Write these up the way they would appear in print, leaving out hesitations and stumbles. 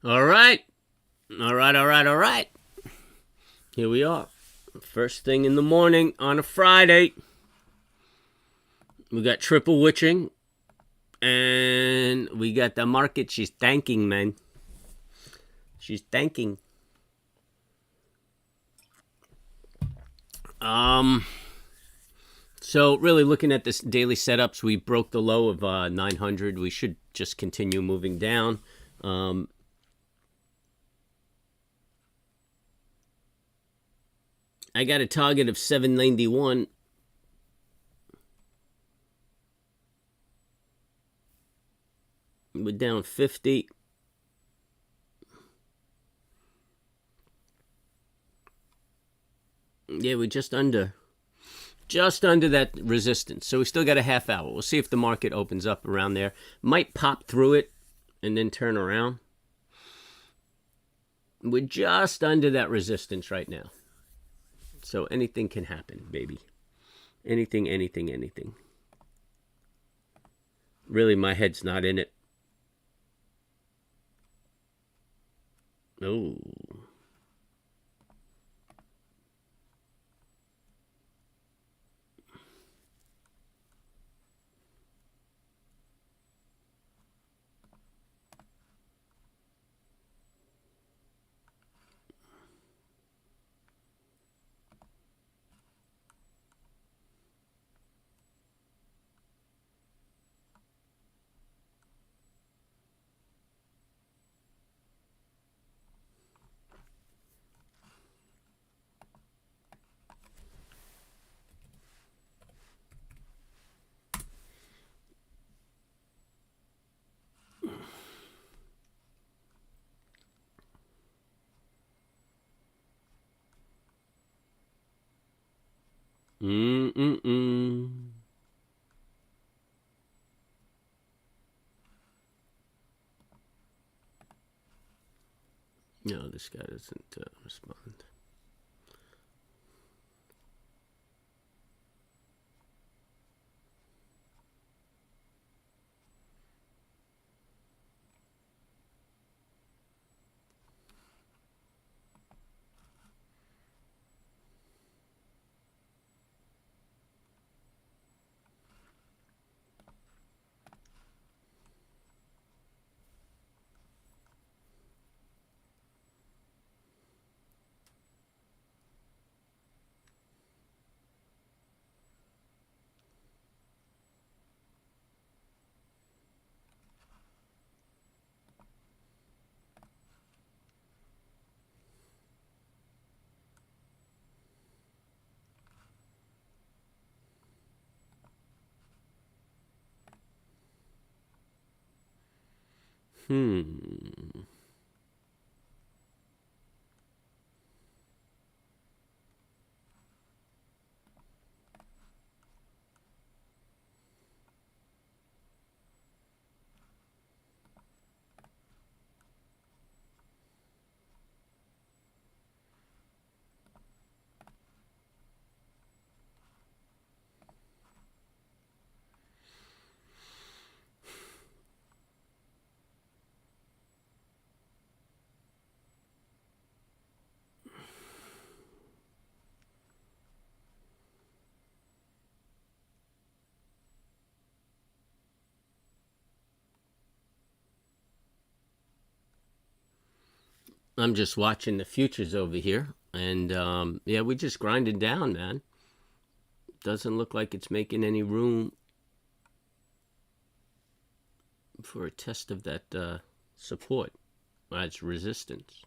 All right. All right, all right, all right. Here we are. First thing in the morning on a Friday. We got triple witching. And we got the market. She's tanking, man. She's tanking. So really looking at this daily setups, we broke the low of 900. We should just continue moving down. I got a target of 791. We're down 50. Yeah, we're just under that resistance. So we still got a half hour. We'll see if the market opens up around there. Might pop through it and then turn around. We're just under that resistance right now. So anything can happen, baby. Anything, anything, anything. Really, my head's not in it. Oh. Mm-mm-mm. No, this guy doesn't respond. I'm just watching the futures over here. And yeah, we just grinded down, man. Doesn't look like it's making any room for a test of that support. That's resistance.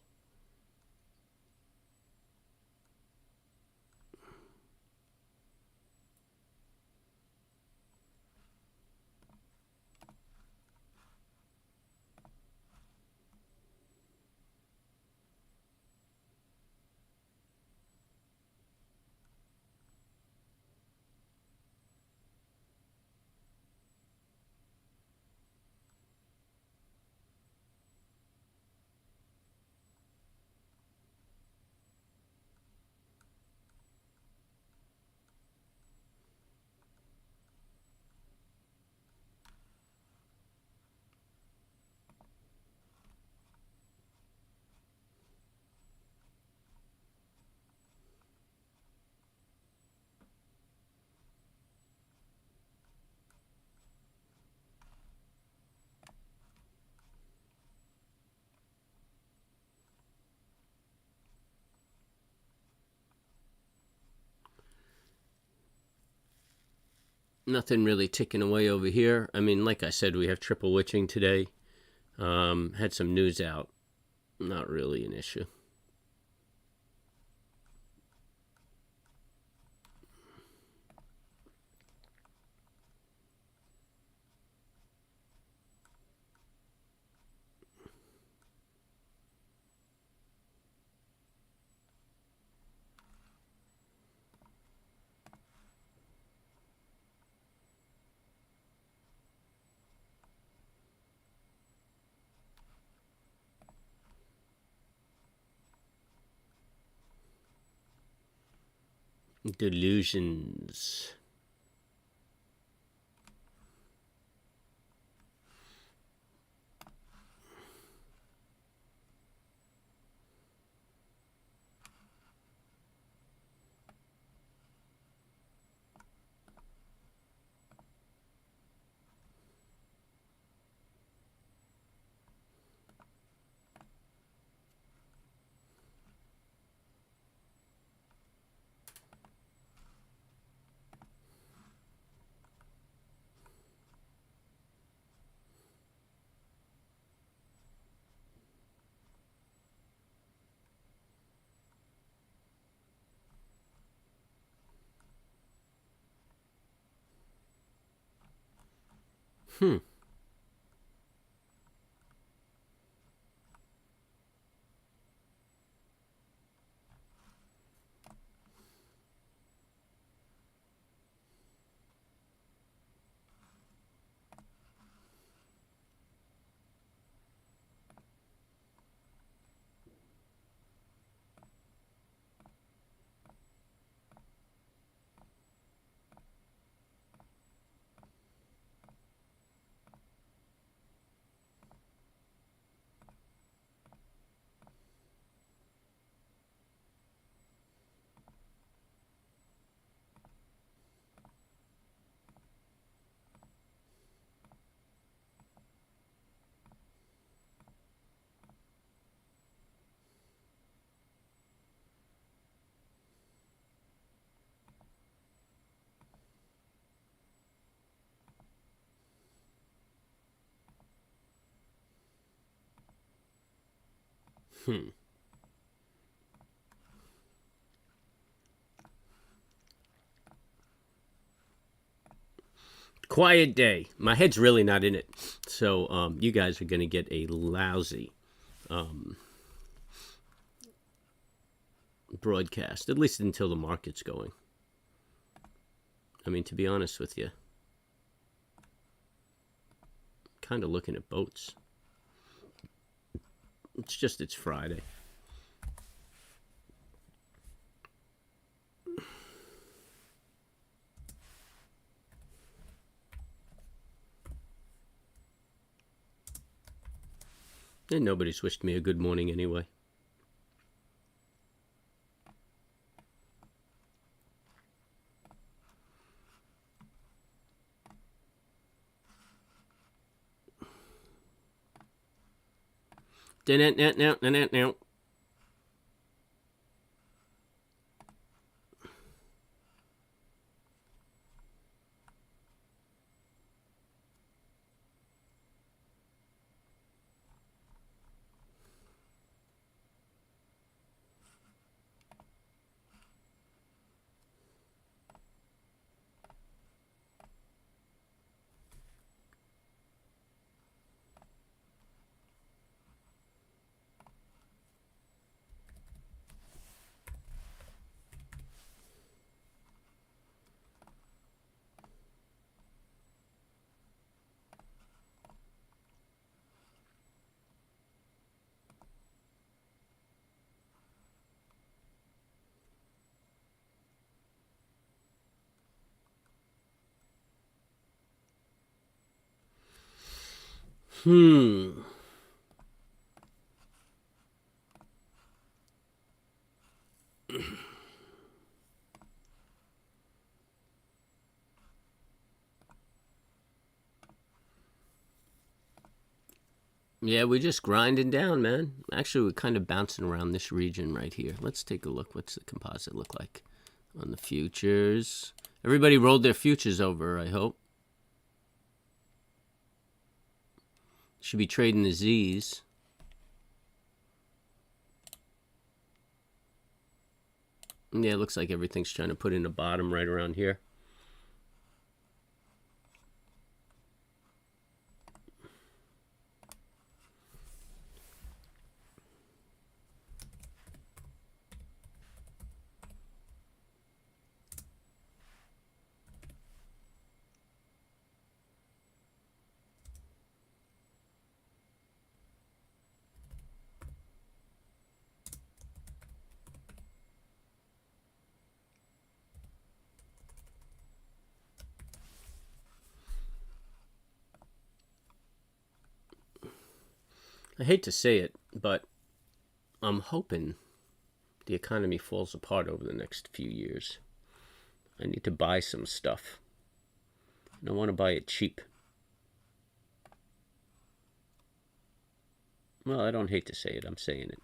Nothing really ticking away over here. I mean, like I said, we have triple witching today. Had some news out. Not really an issue. Delusions. Hmm. Hmm. Quiet day. My head's really not in it. So you guys are going to get a lousy broadcast, at least until the market's going. I mean, to be honest with you, kind of looking at boats. It's just it's Friday. And nobody's wished me a good morning anyway. Now. Hmm. Yeah, we're just grinding down, man. Actually, we're kind of bouncing around this region right here. Let's take a look. What's the composite look like on the futures? Everybody rolled their futures over, I hope. Should be trading the Z's. Yeah, it looks like everything's trying to put in a bottom right around here. I hate to say it, but I'm hoping the economy falls apart over the next few years. I need to buy some stuff. And I want to buy it cheap. Well, I don't hate to say it. I'm saying it.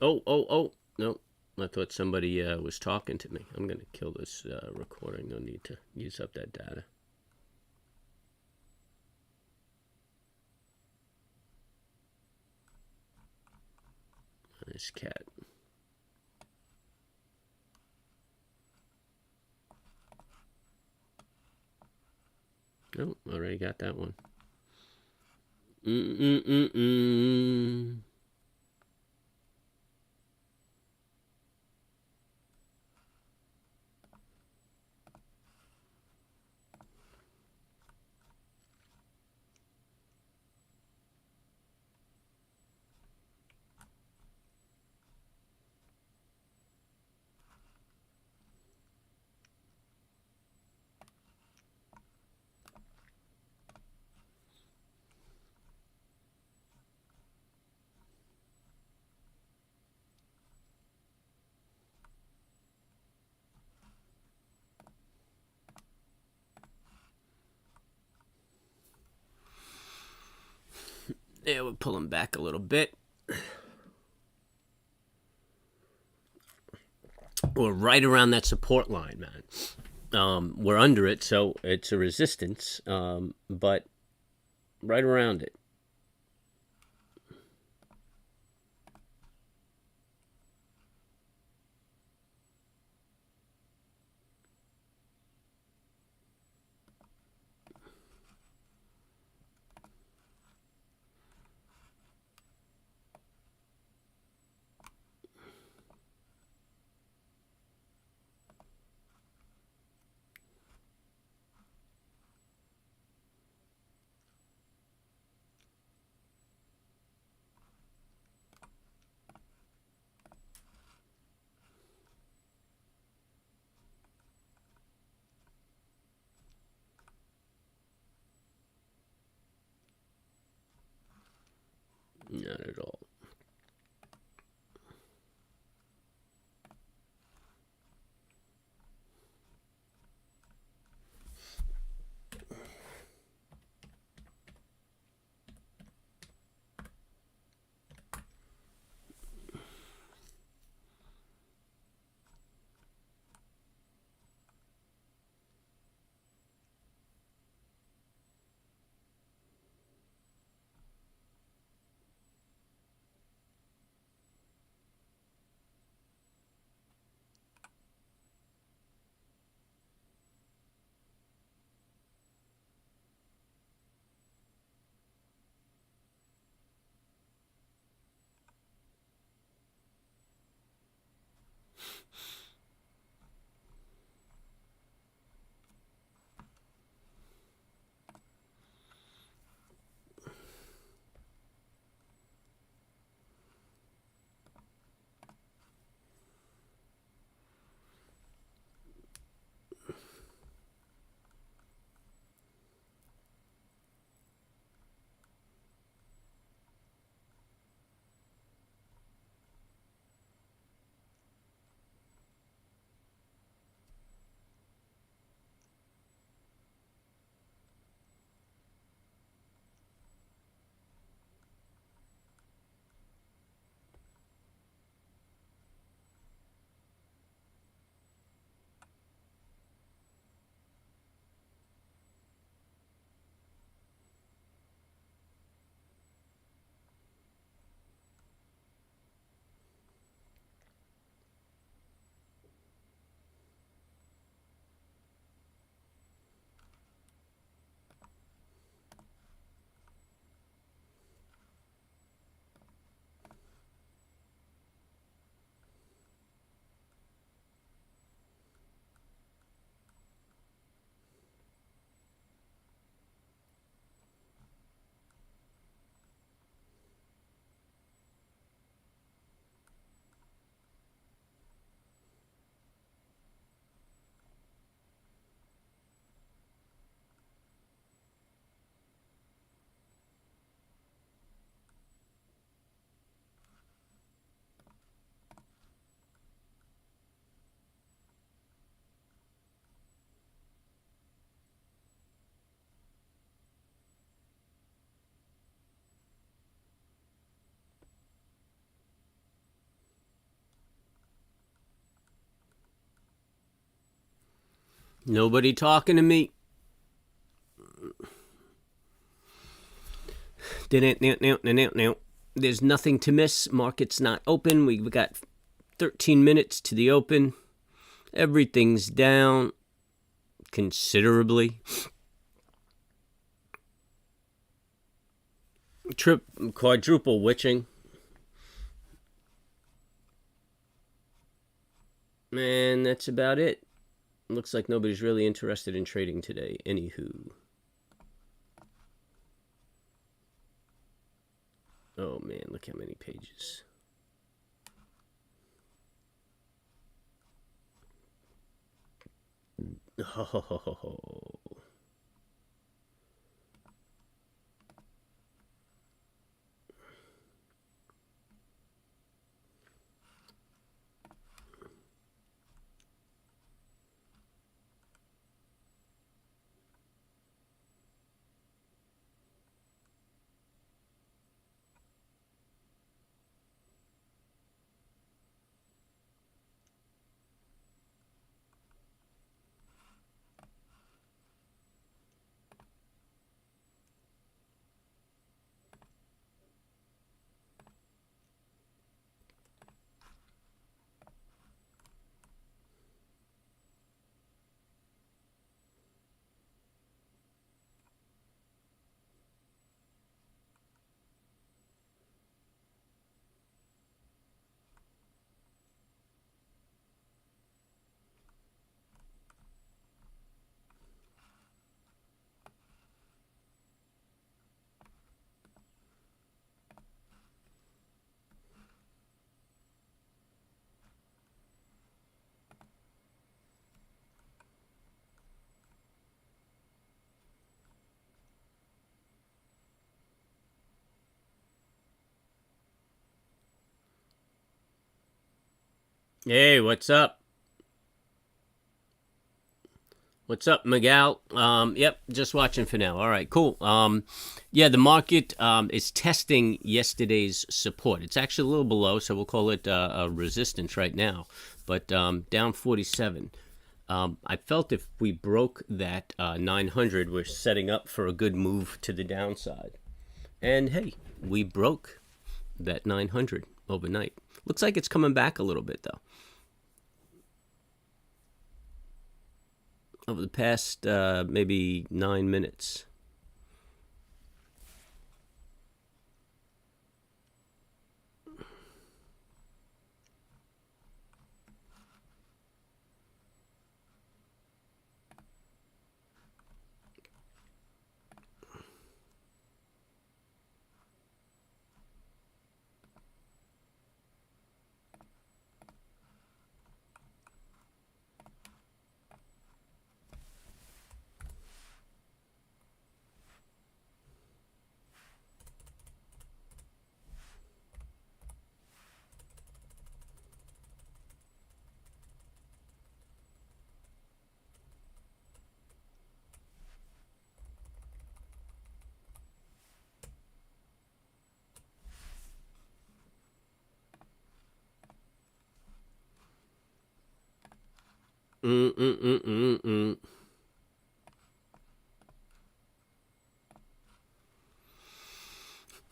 Oh. No. I thought somebody was talking to me. I'm going to kill this recording. No need to use up that data. This cat. Oh, already got that one. Yeah, we'll pull him back a little bit. We're right around that support line, man. We're under it, so it's a resistance, but right around it. Not at all. Nobody talking to me. There's nothing to miss. Market's not open. We've got 13 minutes to the open. Everything's down considerably. Quadruple witching. And that's about it. Looks like nobody's really interested in trading today. Anywho. Oh man, look how many pages. Oh. Hey, what's up? What's up, Miguel? Yep, just watching for now. All right, cool. Yeah, the market is testing yesterday's support. It's actually a little below, so we'll call it a resistance right now. But down 47. I felt if we broke that 900, we're setting up for a good move to the downside. And hey, we broke that 900 overnight. Looks like it's coming back a little bit, though. Over the past maybe 9 minutes.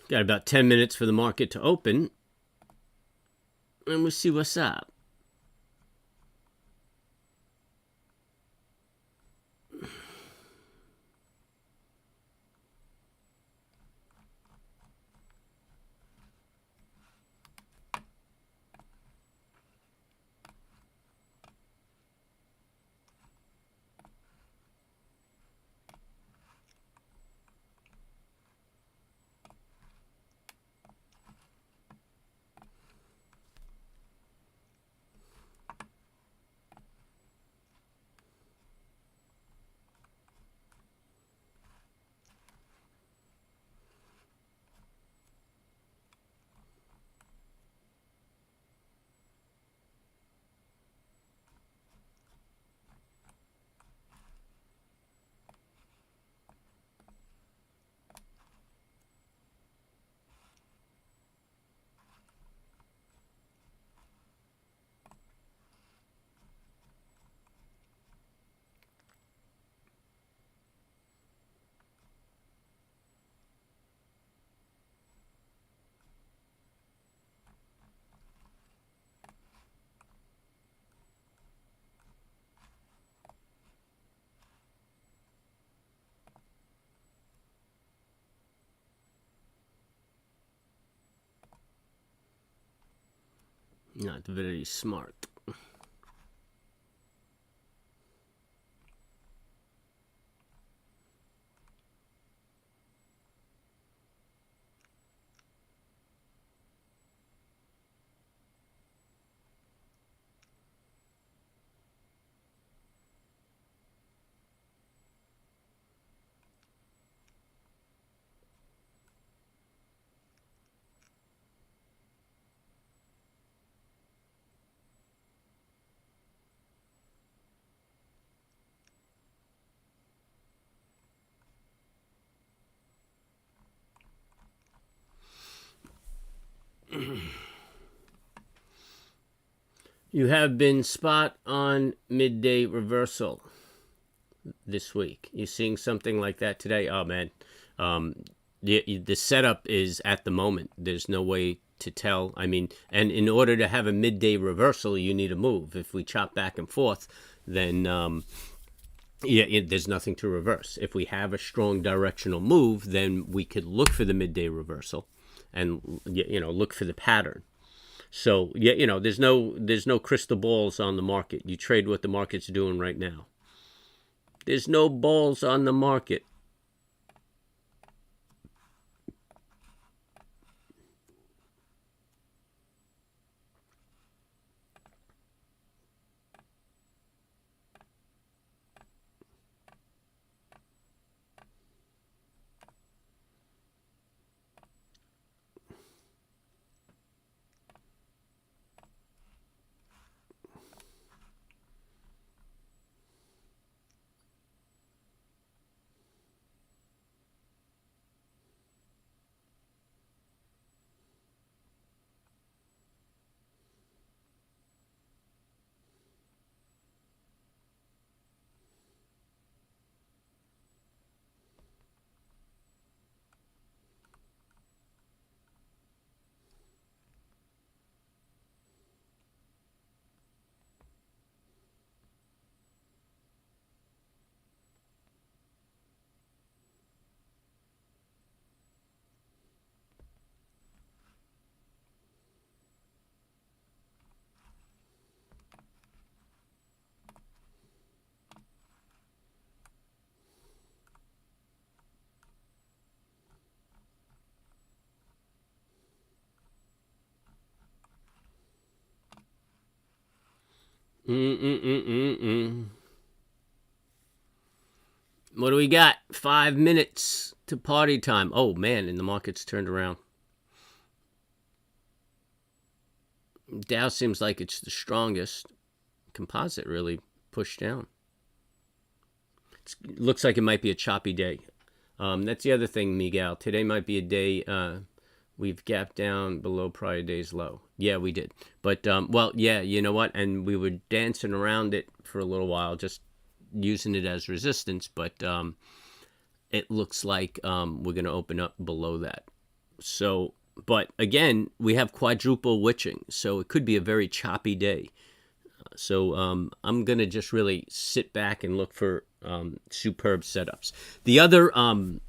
Got about 10 minutes for the market to open. And we'll see what's up. Not very smart. You have been spot on midday reversal this week. You seeing something like that today? Oh man, um, the setup is at the moment. There's no way to tell. I mean, and in order to have a midday reversal, you need a move. If we chop back and forth, then there's nothing to reverse. If we have a strong directional move, then we could look for the midday reversal, and look for the pattern. So there's no crystal balls on the market. You trade what the market's doing right now. There's no balls on the market. What do we got? 5 minutes to party time. Oh man, and the market's turned around. Dow seems like it's the strongest. Composite really pushed down. It looks like it might be a choppy day. That's the other thing, Miguel. Today might be a day we've gapped down below prior day's low. Yeah, we did. But, you know what? And we were dancing around it for a little while, just using it as resistance. But it looks like we're going to open up below that. So, but again, we have quadruple witching. So it could be a very choppy day. So I'm going to just really sit back and look for superb setups. The other,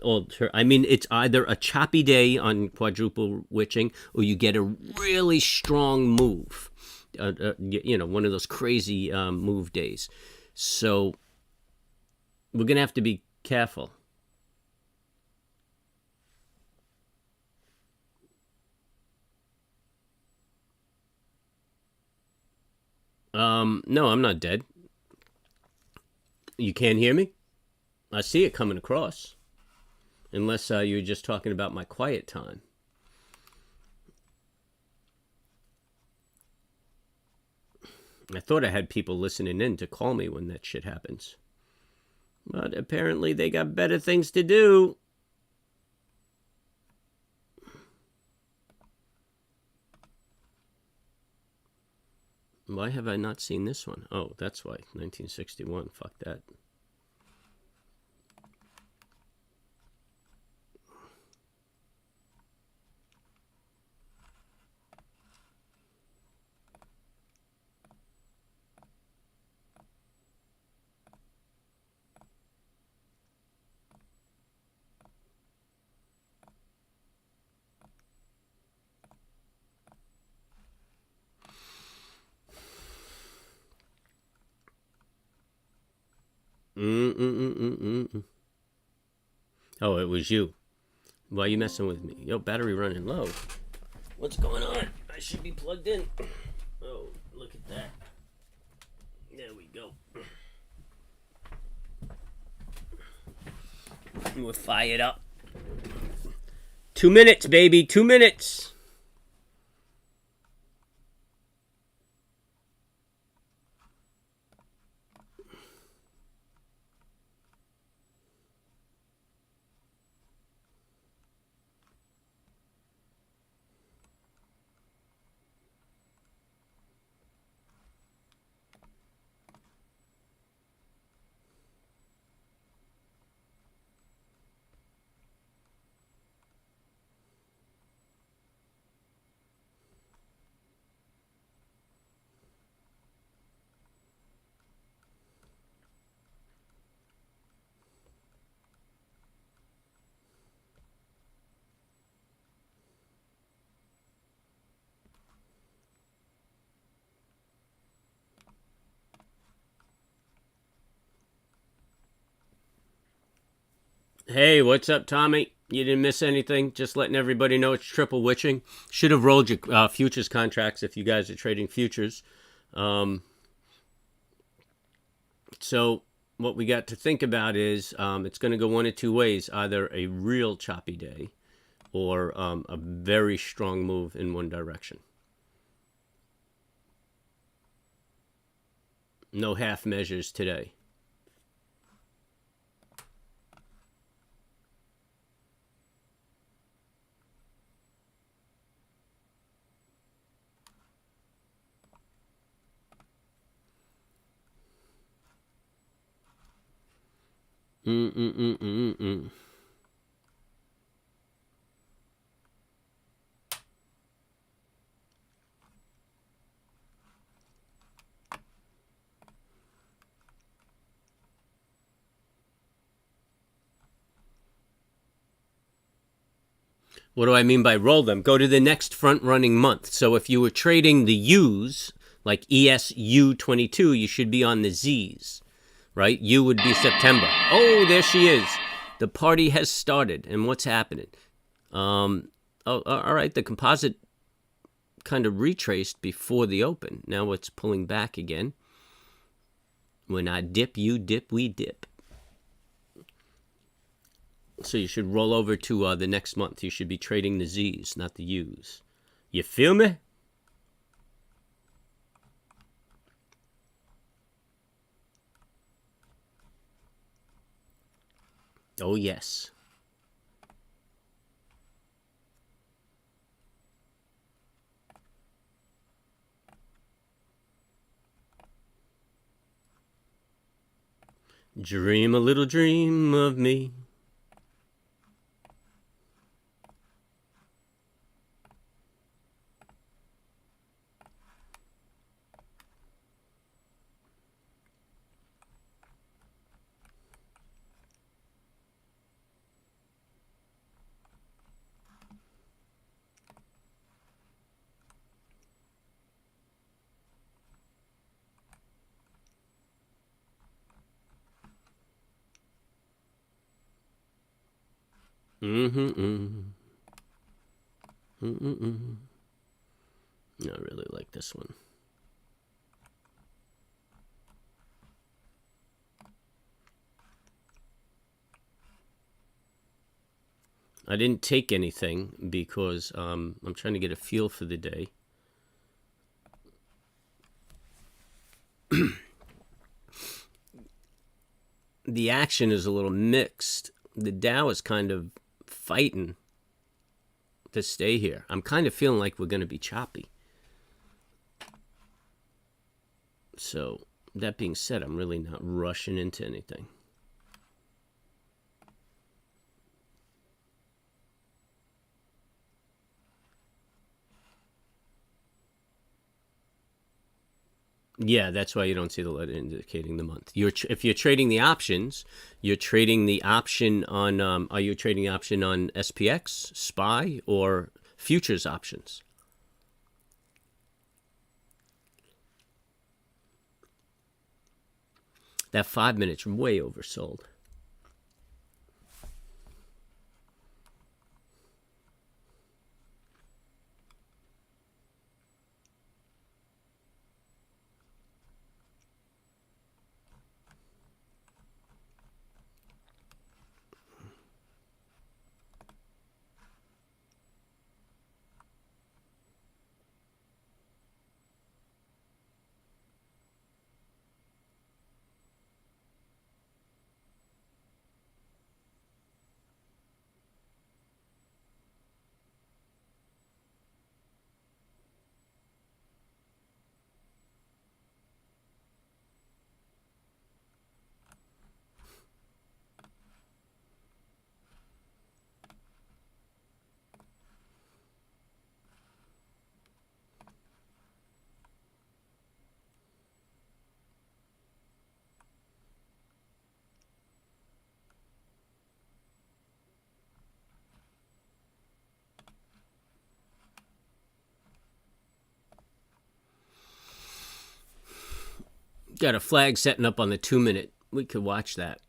it's either a choppy day on quadruple witching or you get a really strong move, one of those crazy move days. So we're going to have to be careful. No, I'm not dead. You can't hear me? I see it coming across. Unless you were just talking about my quiet time. I thought I had people listening in to call me when that shit happens. But apparently they got better things to do. Why have I not seen this one? Oh, that's why. 1961. Fuck that. Mm-mm-mm-mm-mm. Oh, it was you. Why are you messing with me? Yo, battery running low. What's going on? I should be plugged in. Oh, look at that. There we go. We're fired up. 2 minutes, baby. 2 minutes. Hey, what's up, Tommy? You didn't miss anything. Just letting everybody know it's triple witching. Should have rolled your futures contracts if you guys are trading futures. Um, so what we got to think about is it's going to go one of two ways: either a real choppy day, or a very strong move in one direction. No half measures today. Mm-mm-mm-mm-mm. What do I mean by roll them? Go to the next front running month. So if you were trading the U's, like ESU22, you should be on the Z's, right? U would be September. Oh, there she is. The party has started. And what's happening? All right. The composite kind of retraced before the open. Now it's pulling back again. When I dip, you dip, we dip. So you should roll over to the next month. You should be trading the Z's, not the U's. You feel me? Oh, yes. Dream a little dream of me. Mm-hmm. Mm-mm. I really like this one. I didn't take anything because I'm trying to get a feel for the day. The action is a little mixed. The Dow is kind of fighting to stay here. I'm kind of feeling like we're going to be choppy. So that being said, I'm really not rushing into anything. Yeah, that's why you don't see the letter indicating the month. If you're trading the options, you're trading the option on. Are you trading the option on SPX, SPY, or futures options? That 5 minutes way oversold. Got a flag setting up on the 2 minute. We could watch that.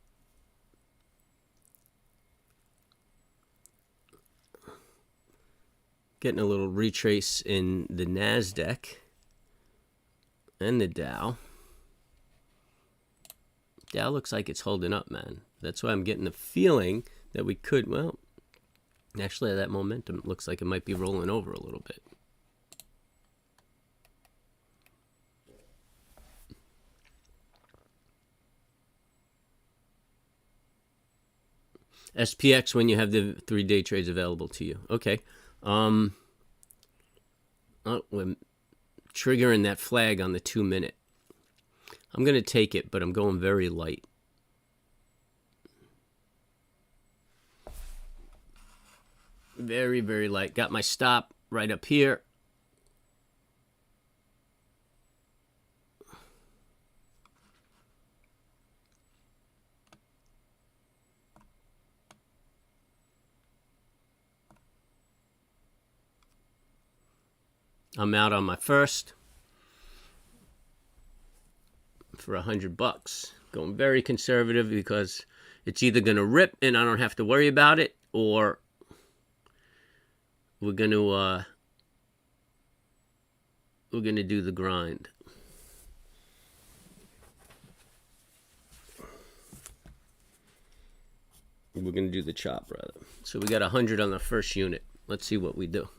Getting a little retrace in the NASDAQ and the Dow. Dow looks like it's holding up, man. That's why I'm getting the feeling that we could, well, actually that momentum looks like it might be rolling over a little bit. SPX when you have the 3-day trades available to you. Okay. Oh, we're triggering that flag on the 2 minute. I'm going to take it, but I'm going very light. Very, very light. Got my stop right up here. I'm out on my first for $100. Going very conservative because it's either going to rip and I don't have to worry about it, or we're going to do the grind. We're going to do the chop, rather. So we got 100 on the first unit. Let's see what we do.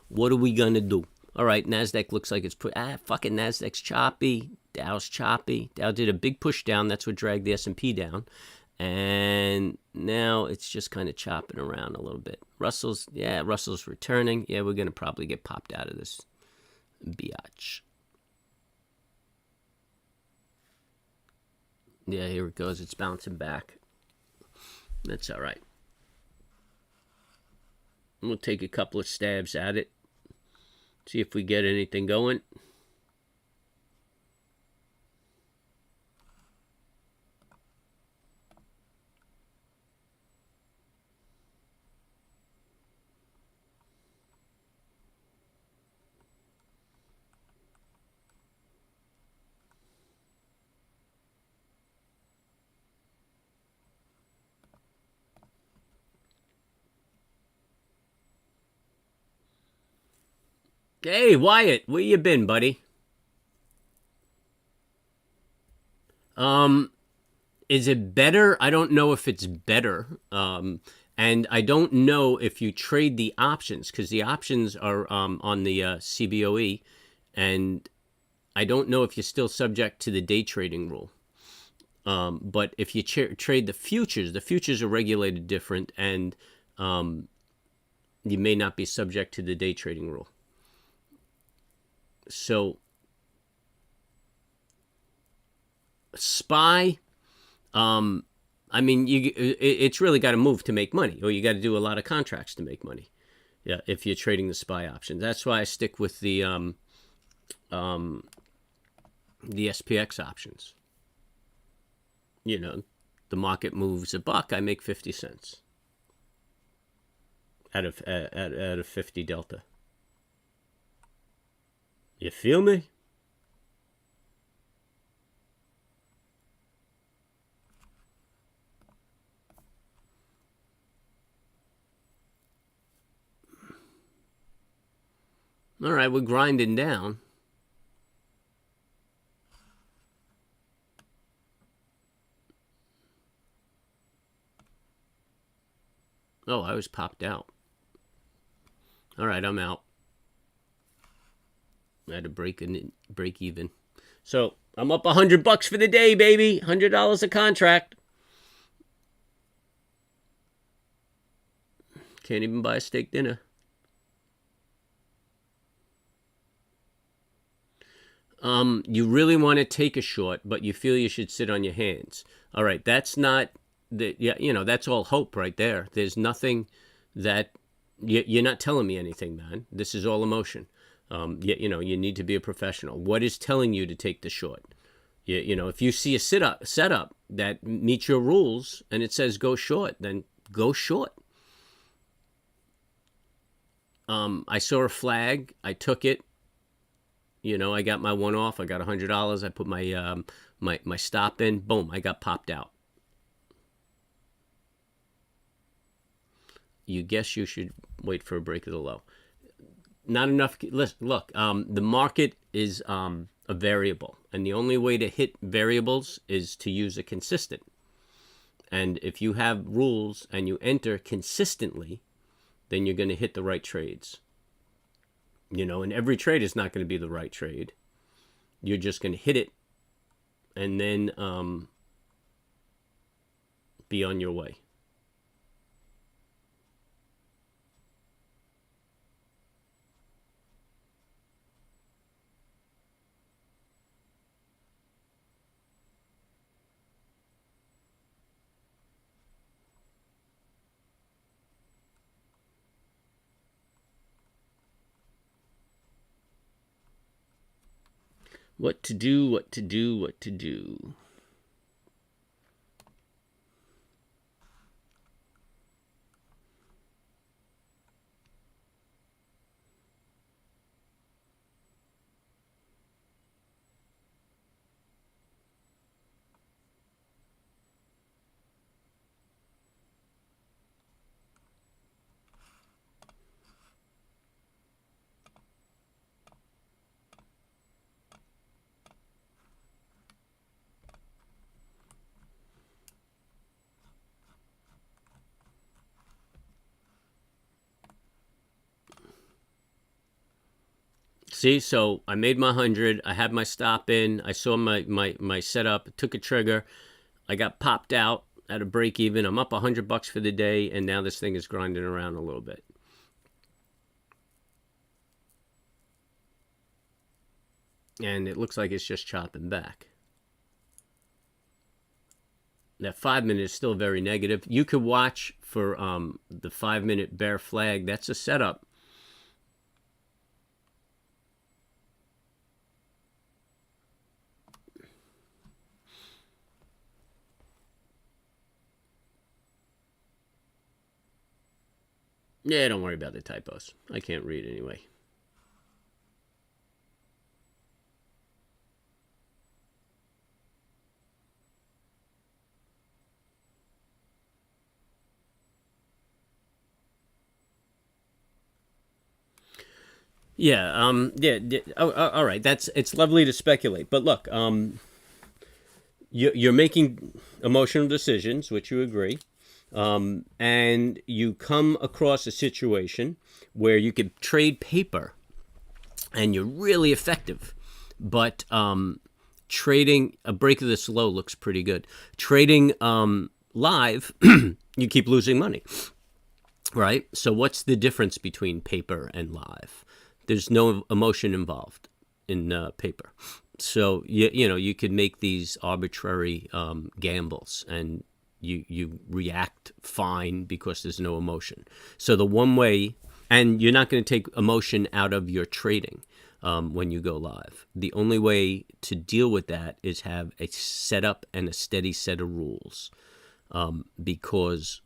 What are we going to do? All right, NASDAQ looks like it's fucking NASDAQ's choppy. Dow's choppy. Dow did a big push down. That's what dragged the S&P down. And now it's just kind of chopping around a little bit. Russell's returning. Yeah, we're going to probably get popped out of this biatch. Yeah, here it goes. It's bouncing back. That's all right. We'll take a couple of stabs at it. See if we get anything going. Hey, Wyatt, where you been, buddy? Is it better? I don't know if it's better. And I don't know if you trade the options, because the options are on the CBOE, and I don't know if you're still subject to the day trading rule. But if you trade the futures are regulated different, and you may not be subject to the day trading rule. So, SPY, I mean, it's really got to move to make money, or you got to do a lot of contracts to make money. Yeah, if you're trading the SPY options, that's why I stick with the SPX options. You know, the market moves $1, I make 50 cents out of 50 delta. You feel me? All right, we're grinding down. Oh, I was popped out. All right, I'm out. I had to break even. So I'm up $100 for the day, baby. $100 a contract. Can't even buy a steak dinner. You really want to take a short, but you feel you should sit on your hands. All right, that's not the yeah, that's all hope right there. There's nothing that you're not telling me anything, man. This is all emotion. You need to be a professional. What is telling you to take the short? If you see a setup that meets your rules and it says go short, then go short. I saw a flag. I took it. I got my one off. I got $100. I put my stop in. Boom! I got popped out. You guess you should wait for a break of the low. Not enough. Listen, look. The market is a variable, and the only way to hit variables is to use a consistent. And if you have rules and you enter consistently, then you're going to hit the right trades. And every trade is not going to be the right trade. You're just going to hit it and then be on your way. What to do, what to do, what to do. See, so I made my 100. I had my stop in. I saw my setup. Took a trigger. I got popped out at a break even. I'm up $100 for the day, and now this thing is grinding around a little bit. And it looks like it's just chopping back. That 5 minute is still very negative. You could watch for the 5 minute bear flag. That's a setup. Yeah, don't worry about the typos. I can't read anyway. Yeah. All right. It's lovely to speculate, but look, you're making emotional decisions, which you agree, and you come across a situation where you could trade paper, and you're really effective, but trading a break of this low looks pretty good. Trading live, you keep losing money, right? So what's the difference between paper and live? There's no emotion involved in paper. So you could make these arbitrary gambles, and you react fine because there's no emotion. So the one way, and you're not going to take emotion out of your trading when you go live. The only way to deal with that is have a setup and a steady set of rules, because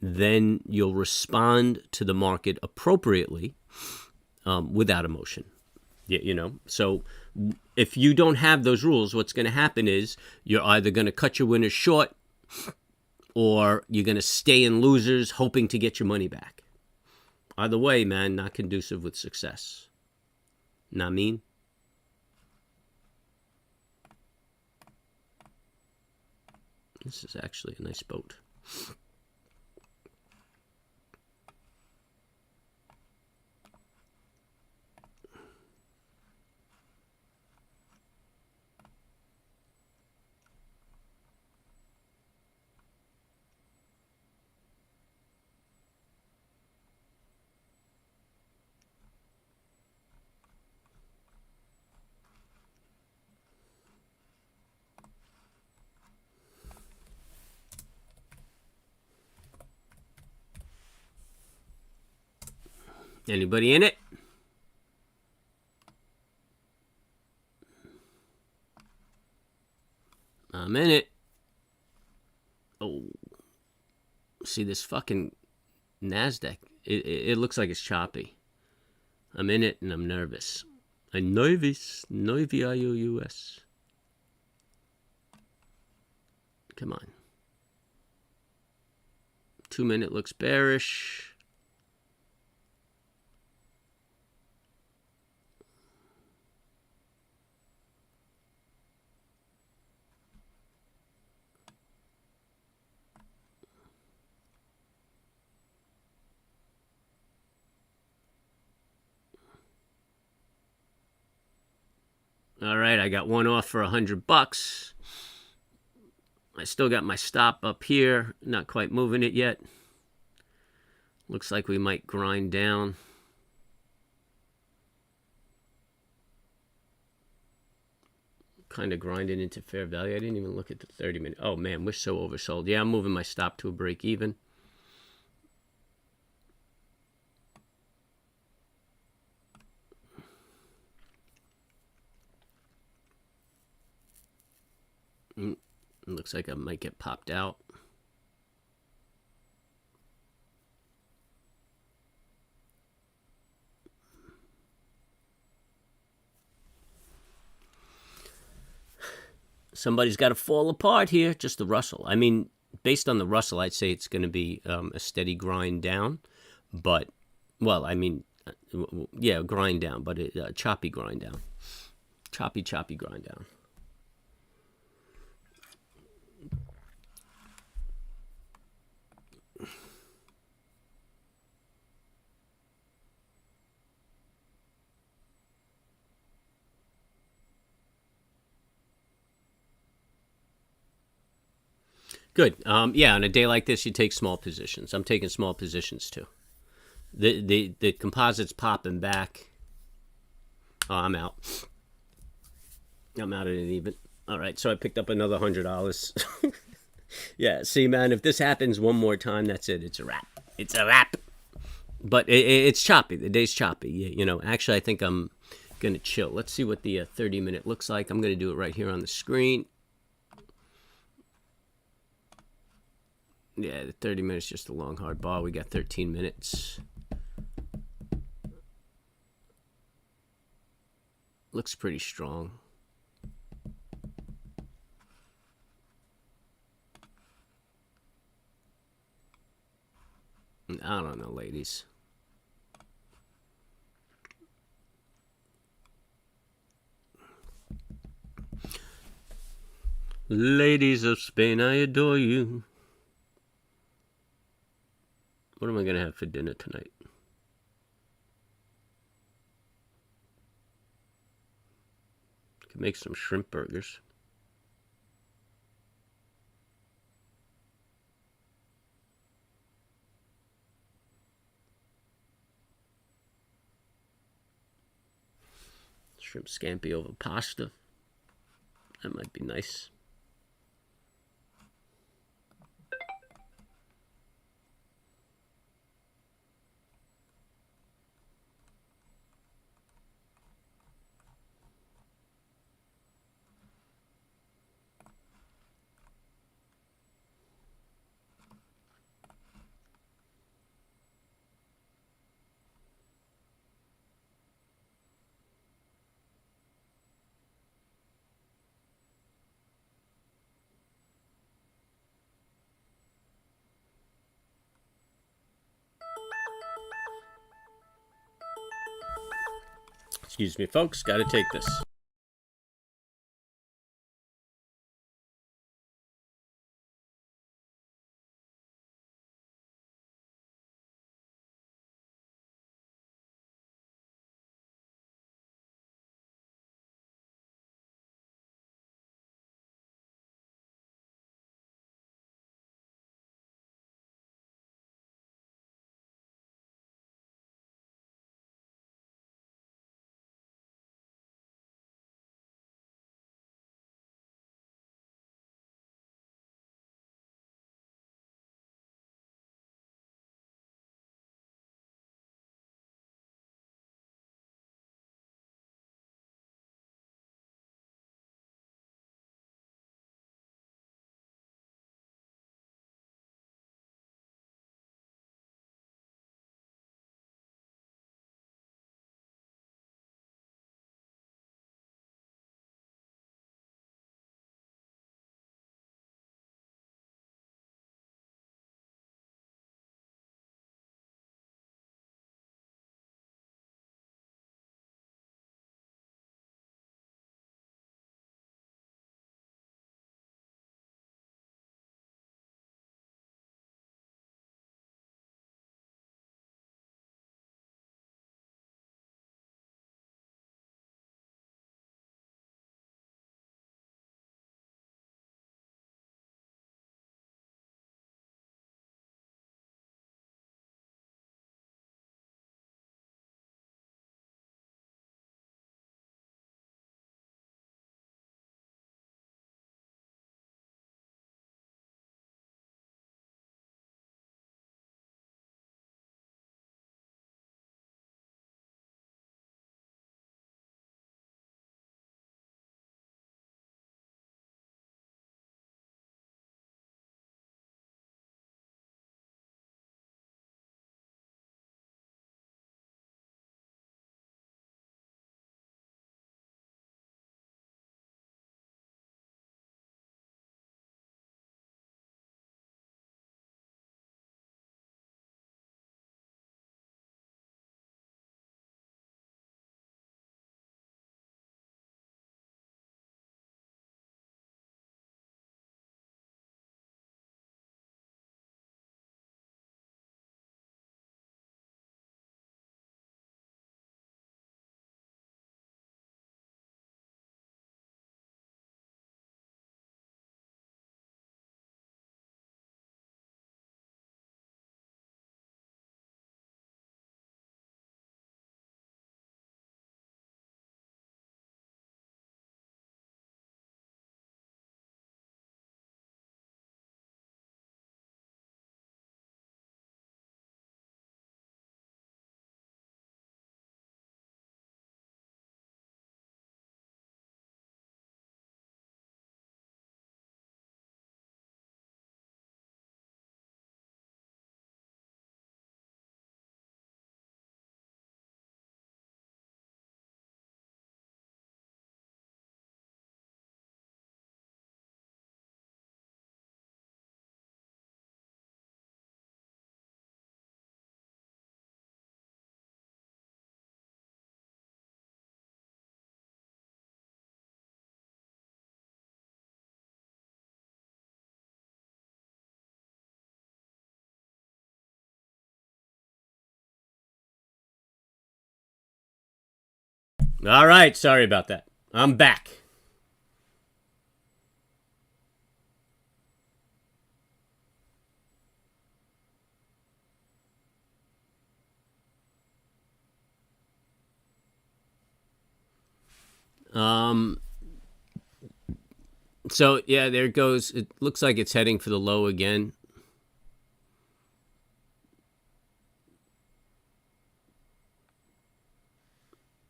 then you'll respond to the market appropriately without emotion. So if you don't have those rules, what's going to happen is you're either going to cut your winners short, or you're going to stay in losers hoping to get your money back. Either way, man, not conducive with success. Namin. This is actually a nice boat. Anybody in it? I'm in it. Oh, see this fucking NASDAQ. It looks like it's choppy. I'm in it and I'm nervous. I'm nervous. Nervous. Come on. 2 minute looks bearish. All right, I got one off for $100. I still got my stop up here. Not quite moving it yet. Looks like we might grind down. Kind of grinding into fair value. I didn't even look at the 30-minute. Oh, man, we're so oversold. Yeah, I'm moving my stop to a break even. Looks like I might get popped out. Somebody's got to fall apart here. Just the Russell. I mean, based on the Russell, I'd say it's going to be a steady grind down. But, well, I mean, yeah, grind down, but a choppy grind down. Choppy grind down. Good. Yeah, on a day like this, you take small positions. I'm taking small positions too. The composite's popping back. Oh, I'm out. I'm out at an even. All right, so I picked up another $100. Yeah, see, man, if this happens one more time, that's it. It's a wrap. It's a wrap. But it's choppy. The day's choppy. You know, actually, I think I'm going to chill. Let's see what the 30-minute looks like. I'm going to do it right here on the screen. Yeah, the 30 minutes just a long, hard ball. We got 13 minutes. Looks pretty strong. I don't know, ladies. Ladies of Spain, I adore you. What am I going to have for dinner tonight? Could make some shrimp burgers. Shrimp scampi over pasta. That might be nice. Excuse me, folks. Got to take this. All right. Sorry about that. I'm back. Um, so yeah, there it goes. It looks like it's heading for the low again.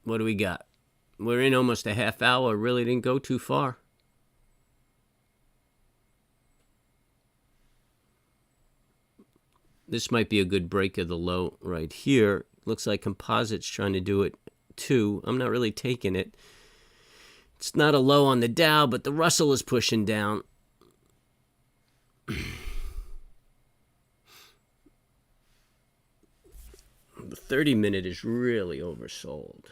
What do we got? We're in almost a half hour. Really didn't go too far. This might be a good break of the low right here. Looks like composite's trying to do it too. I'm not really taking it. It's not a low on the Dow, but the Russell is pushing down. The 30-minute is really oversold.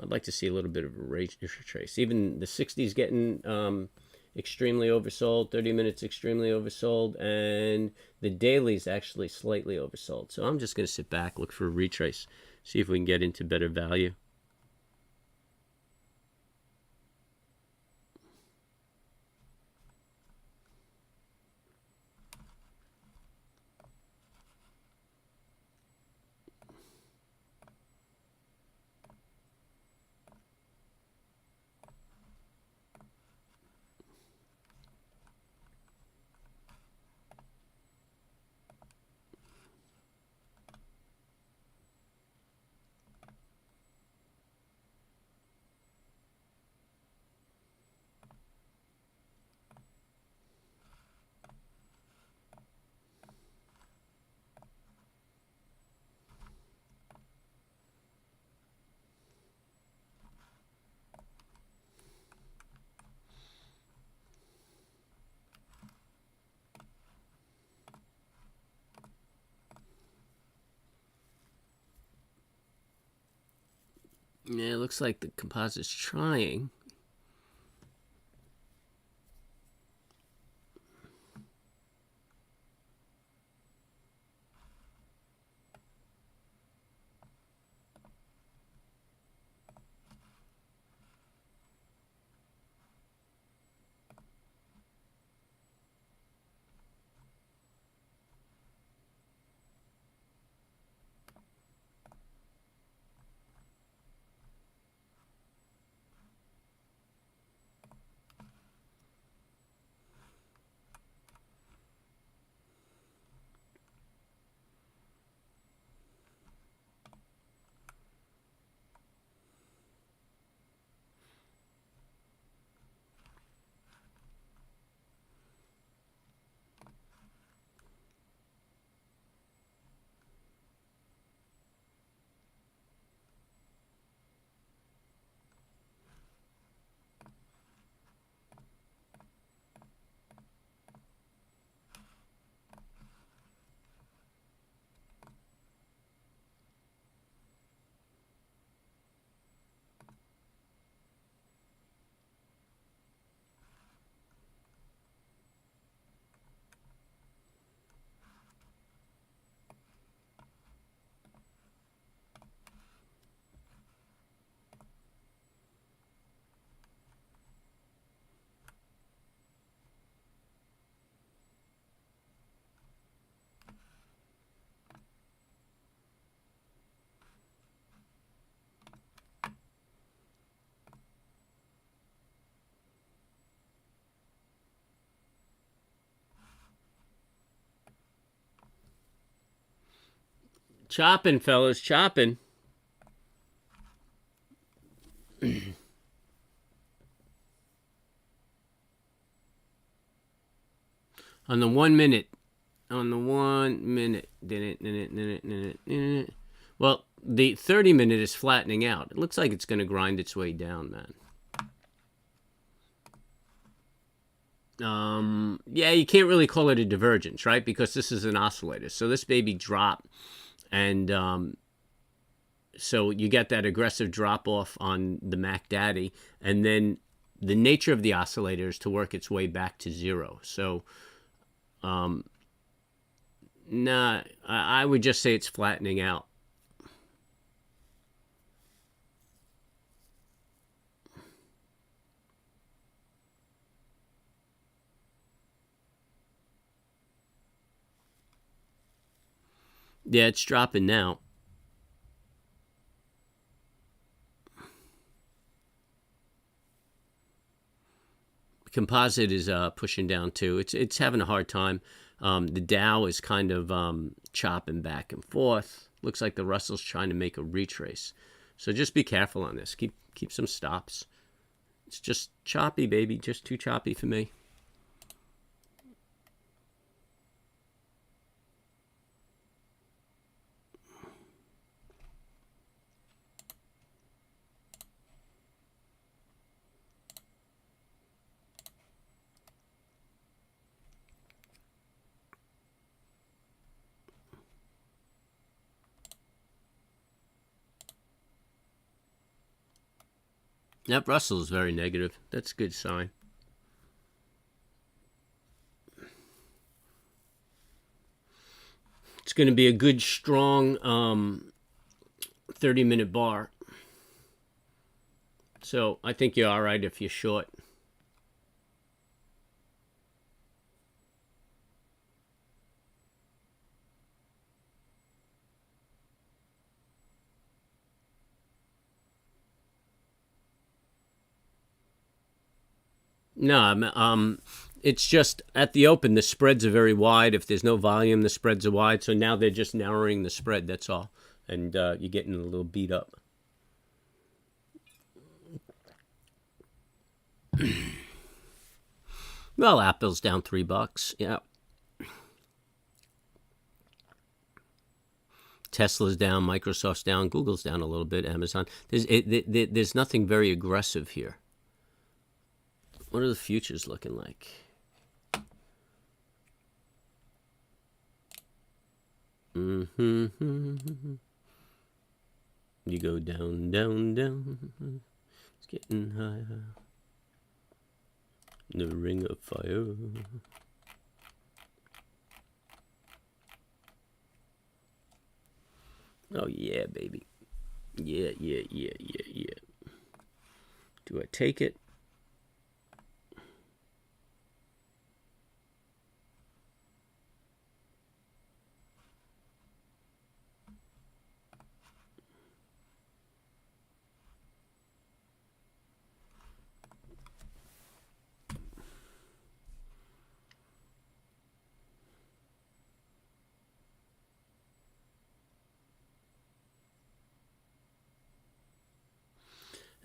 I'd like to see a little bit of a retrace. Even the 60s getting extremely oversold, 30 minutes extremely oversold, and the daily's actually slightly oversold. So I'm just going to sit back, look for a retrace, see if we can get into better value. Yeah, it looks like the composite's trying. Chopping, fellas, chopping. On the 1 minute. On the 1 minute. Well, the 30 minute is flattening out. It looks like it's going to grind its way down, man. Yeah, you can't really call it a divergence, right? Because this is an oscillator. So this baby dropped, and so you get that aggressive drop off on the Mac Daddy, and then the nature of the oscillator is to work its way back to zero. So, nah, I would just say it's flattening out. Yeah, it's dropping now. Composite is pushing down too. It's having a hard time. The Dow is kind of chopping back and forth. Looks like the Russell's trying to make a retrace. So just be careful on this. Keep some stops. It's just choppy, baby. Just too choppy for me. That Russell is very negative. That's a good sign. It's going to be a good, strong 30-minute bar. So I think you're all right if you're short. No, it's just at the open, the spreads are very wide. If there's no volume, the spreads are wide. So now they're just narrowing the spread, that's all. And you're getting a little beat up. Well, Apple's down $3. Yeah. Tesla's down, Microsoft's down, Google's down a little bit, Amazon. There's nothing very aggressive here. What are the futures looking like? You go down, down, down. It's getting higher. The ring of fire. Oh, yeah, baby. Yeah. Do I take it?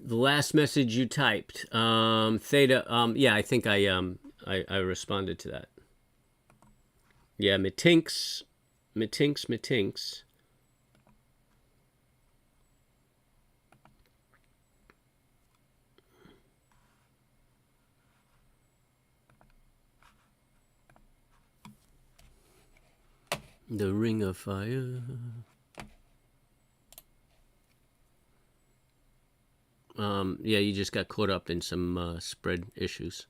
The last message you typed, Theta. Yeah, I think I responded to that. Yeah, Metinks. The ring of fire. Yeah, you just got caught up in some spread issues.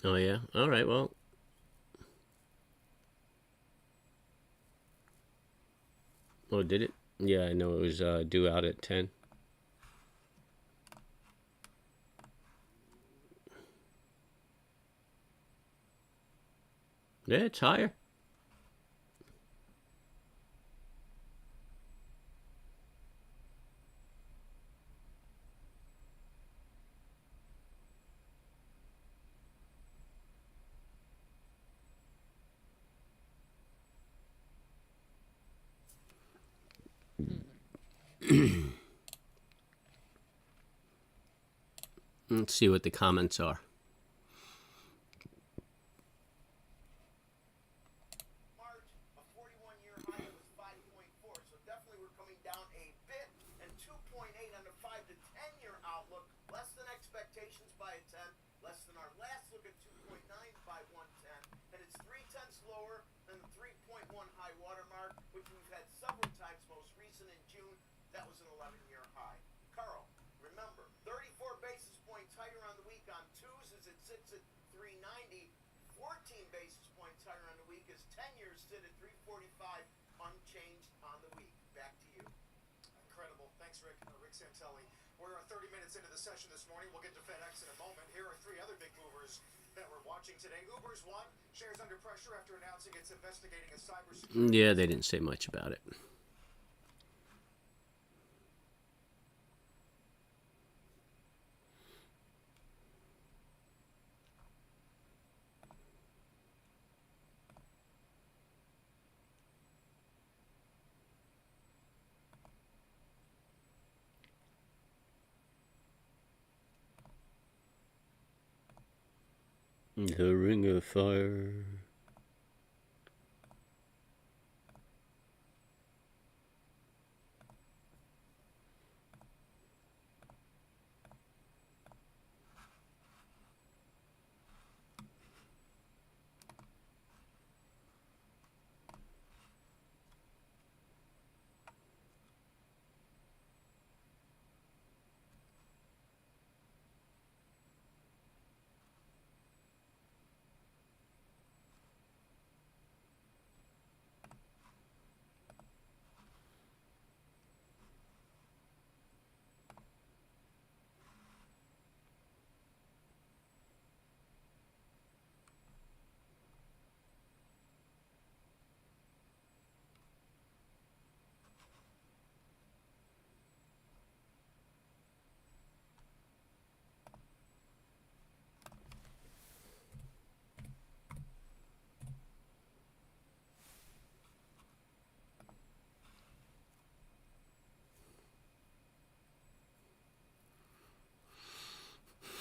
Oh yeah. All right. Well. Oh, did it? Yeah, I know it was due out at 10. Yeah, it's higher. Let's see what the comments are. We're 30 minutes into the session this morning. We'll get to FedEx in a moment. Here are three other big movers that we're watching today. Uber's one, shares under pressure after announcing it's investigating a cybersecurity. Yeah, they didn't say much about it. The Ring of Fire.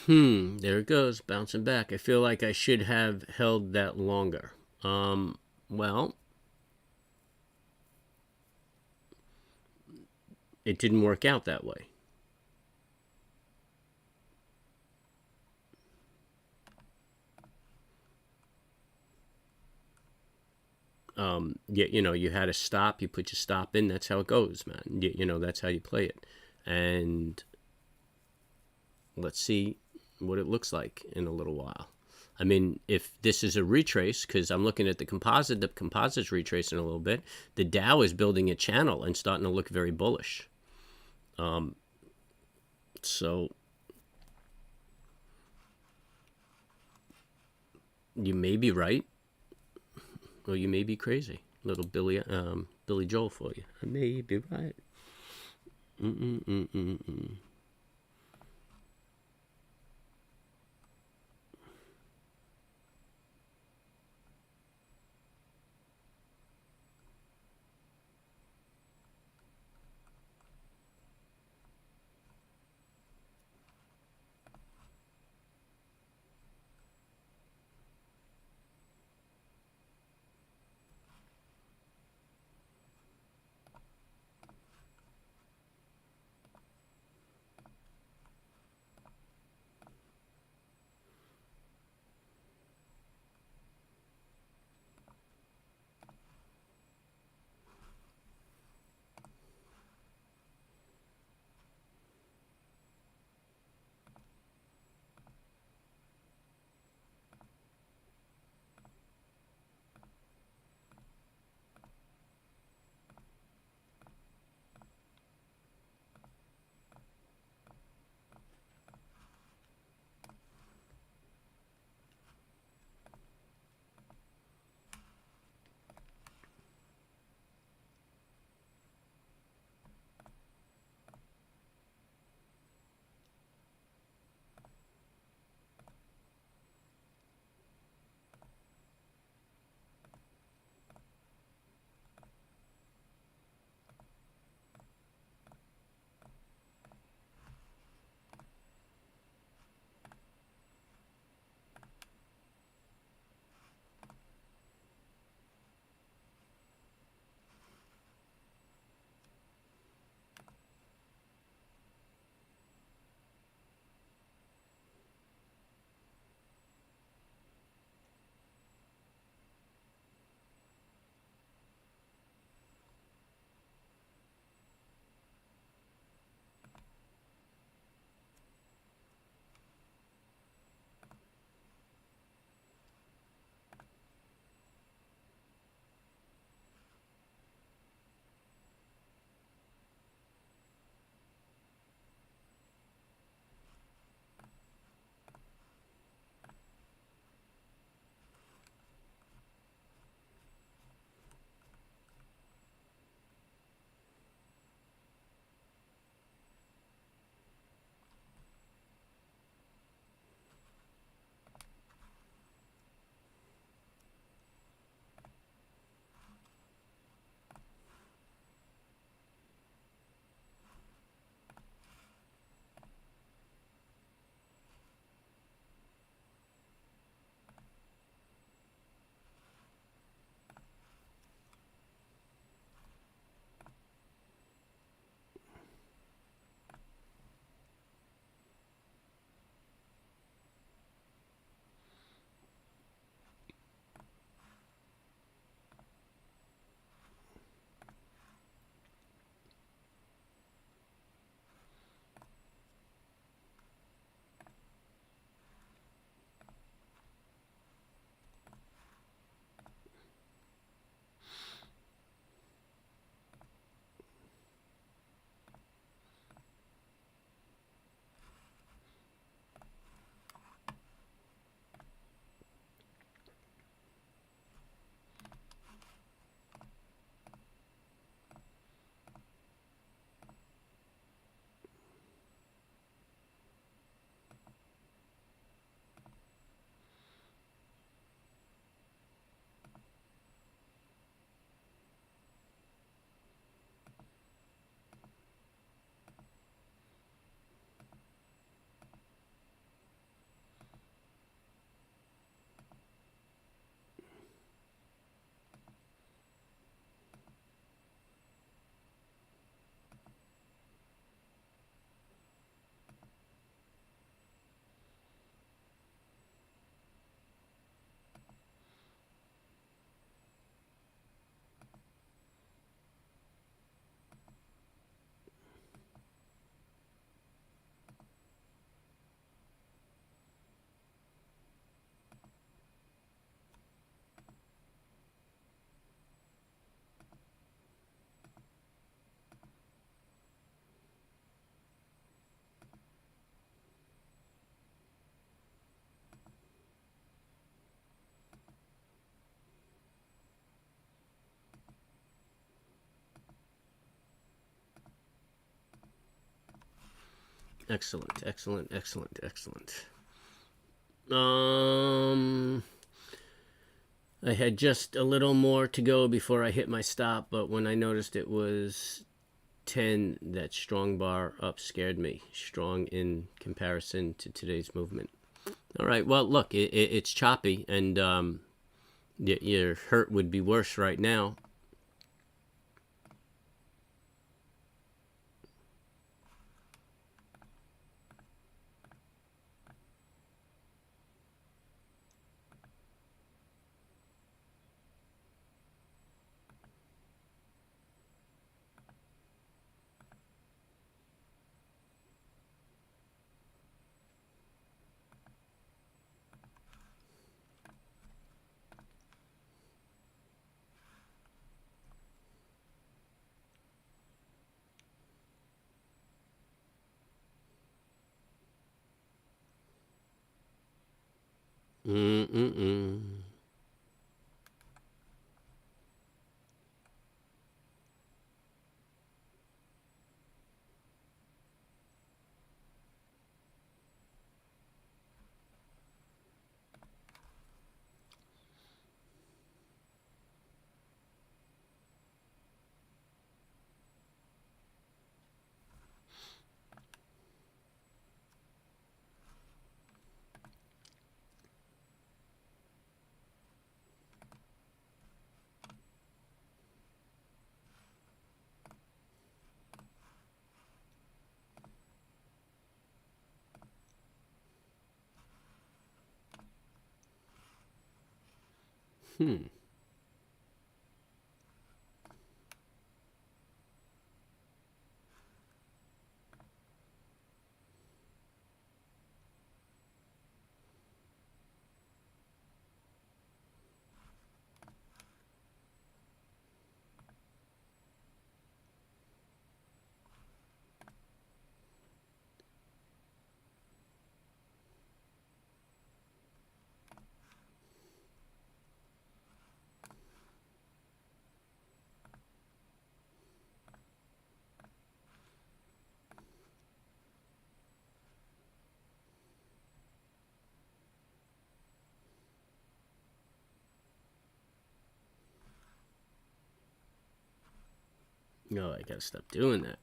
There it goes, bouncing back. I feel like I should have held that longer. Well, it didn't work out that way. You had a stop. You put your stop in. That's how it goes, man. That's how you play it. And let's see what it looks like in a little while. I mean, if this is a retrace, because I'm looking at the composite's retracing a little bit. The Dow is building a channel and starting to look very bullish. So you may be right, or you may be crazy. Little Billy Joel for you. I may be right. Mm-mm-mm-mm-mm. Excellent, excellent, excellent, excellent. Um, I had just a little more to go before I hit my stop, but when I noticed it was 10, that strong bar up scared me. Strong in comparison to today's movement. All right, well, look, it's choppy, and your hurt would be worse right now. Mm-mm-mm. Hmm. No, I gotta stop doing that.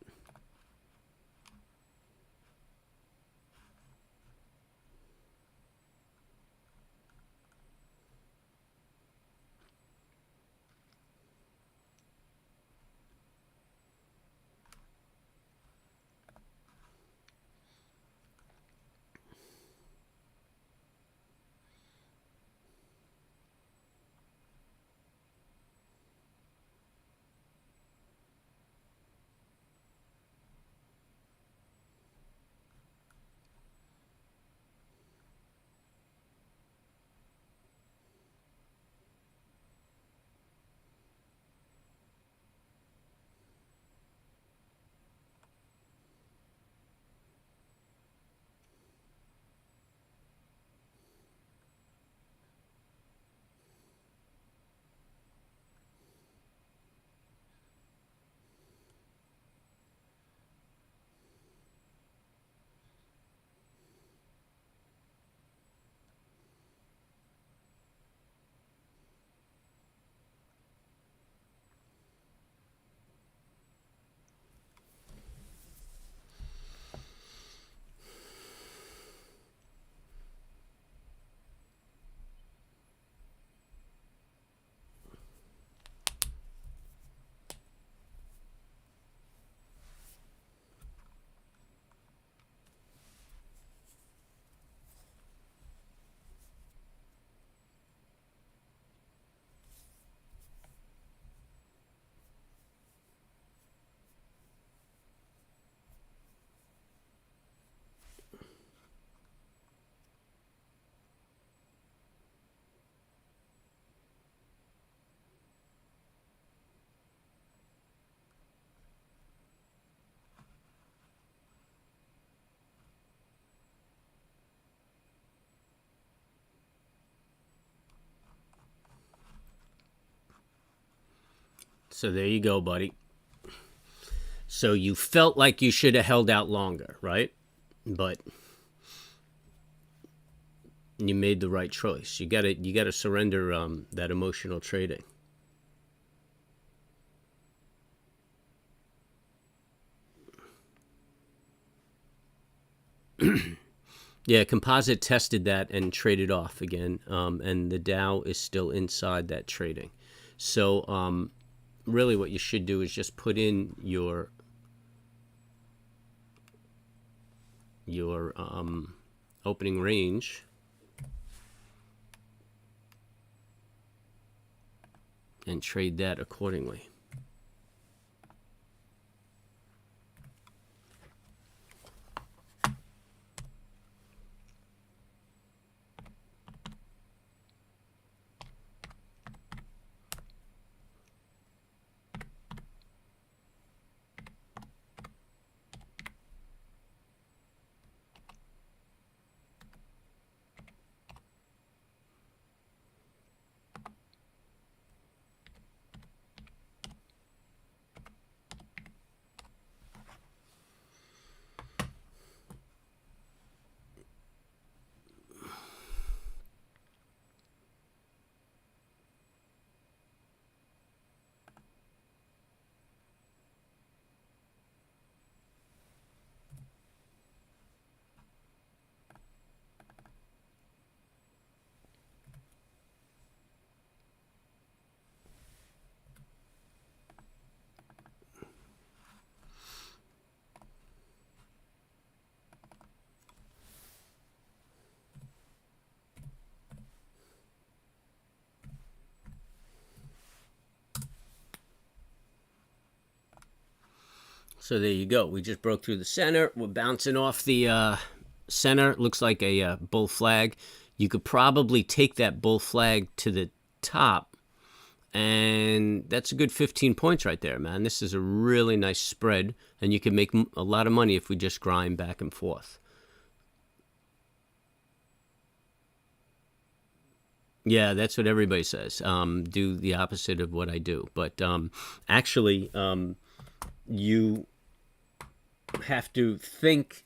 So there you go, buddy. So you felt like you should have held out longer, right? but you made the right choice. You gotta surrender that emotional trading. Yeah, Composite tested that and traded off again, and the Dow is still inside that trading. So really, what you should do is just put in your opening range and trade that accordingly. So there you go. We just broke through the center. We're bouncing off the center. Looks like a bull flag. You could probably take that bull flag to the top, and that's a good 15 points right there, man. This is a really nice spread, and you can make a lot of money if we just grind back and forth. Yeah, that's what everybody says. Do the opposite of what I do. But actually, you have to think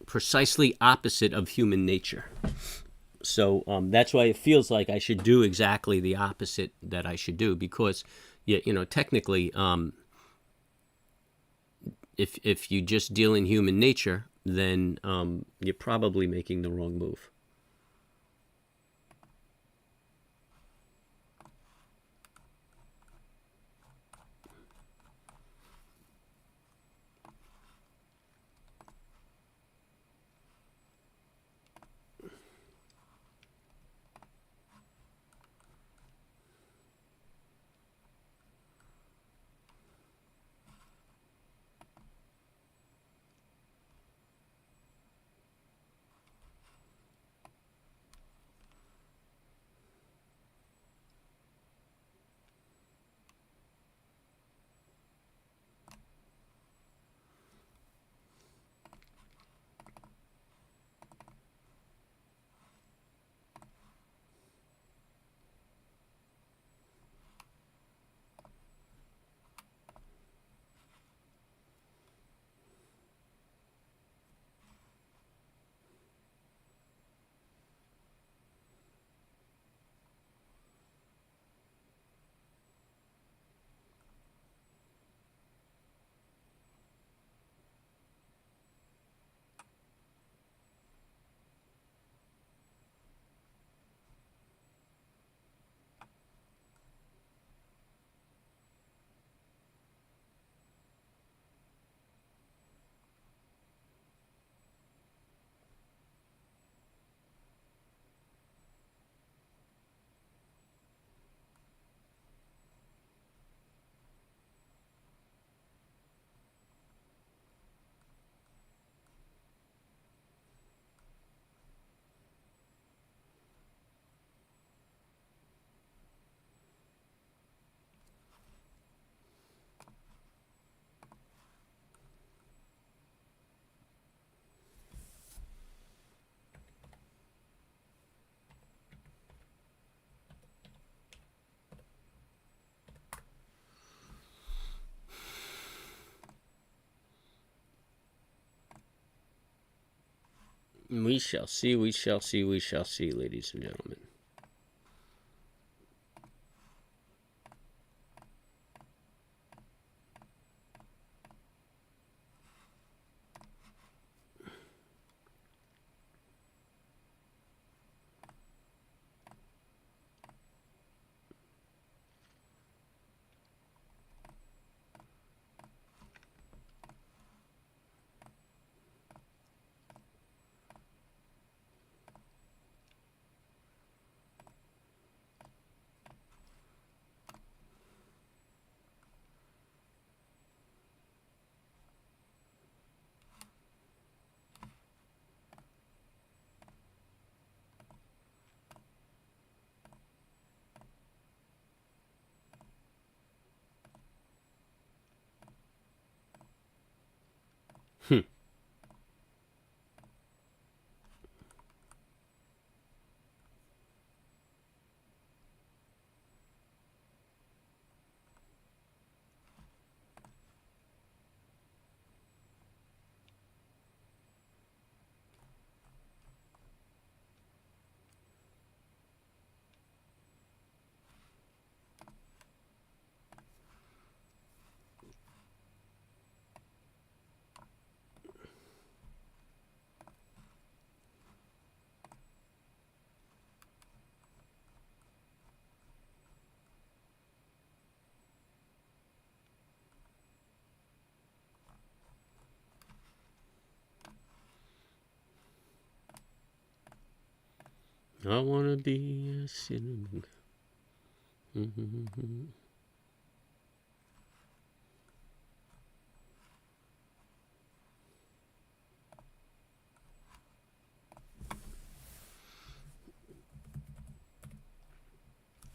precisely opposite of human nature. So that's why it feels like I should do exactly the opposite that I should do, because, technically, if you just deal in human nature, then you're probably making the wrong move. We shall see, we shall see, we shall see, ladies and gentlemen. I want to be a cinnamon.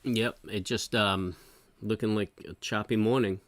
Yep, it just looking like a choppy morning.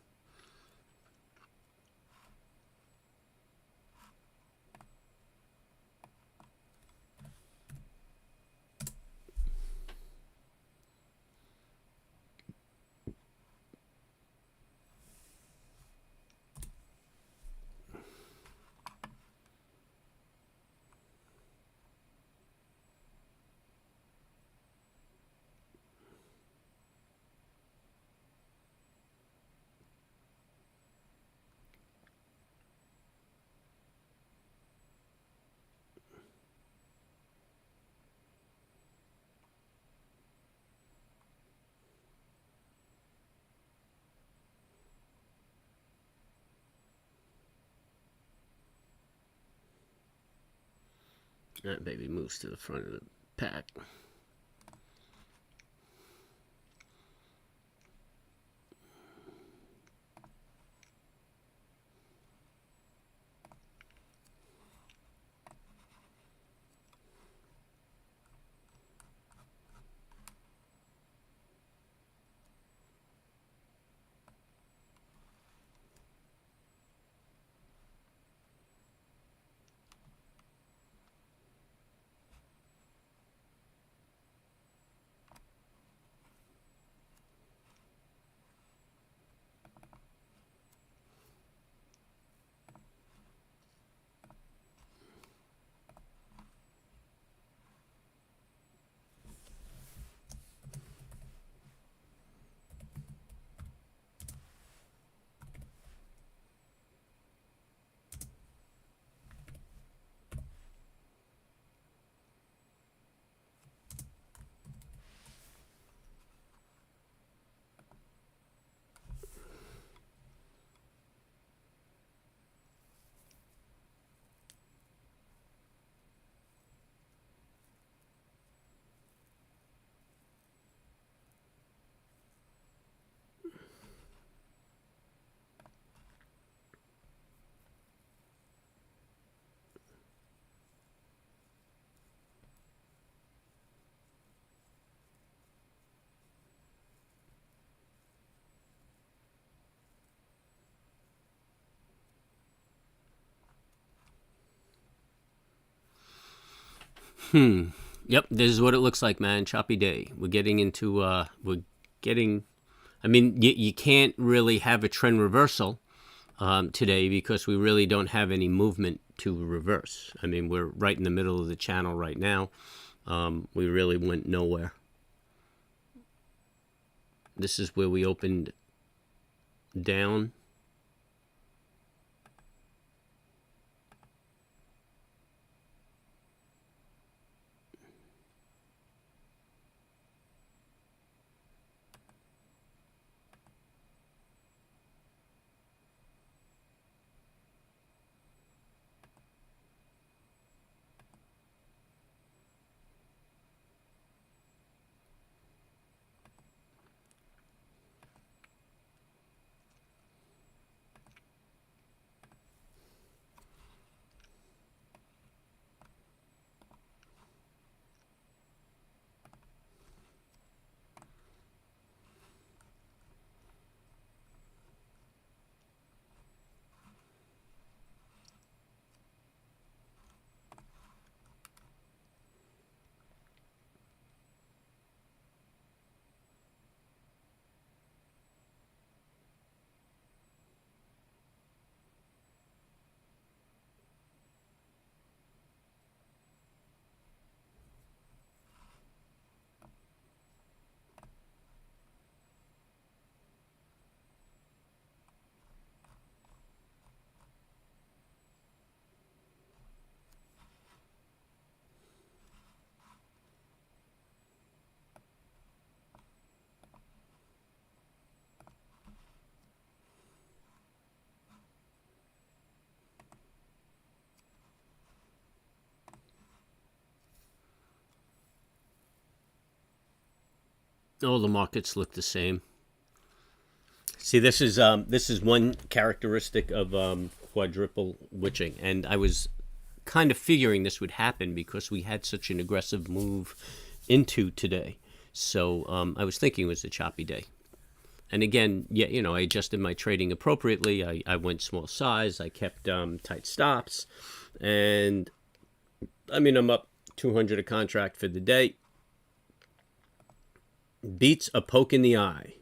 That baby moves to the front of the pack. Yep, this is what it looks like, man. Choppy day. We're getting into we're getting. I mean, you can't really have a trend reversal today because we really don't have any movement to reverse. I mean, we're right in the middle of the channel right now. We really went nowhere. This is where we opened down. All the markets look the same. See, this is one characteristic of quadruple witching, and I was kind of figuring this would happen because we had such an aggressive move into today. So I was thinking it was a choppy day. And again, yeah, I adjusted my trading appropriately. I went small size. I kept tight stops, and I mean, I'm up 200 a contract for the day. Beats a poke in the eye.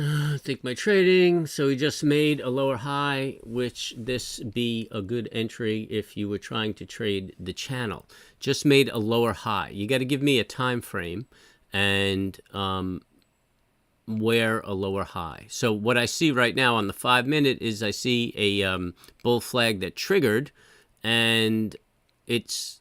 I think my trading. So he just made a lower high, which this be a good entry if you were trying to trade the channel. Just made a lower high. You got to give me a time frame and where a lower high. So what I see right now on the 5-minute is I see a bull flag that triggered, and it's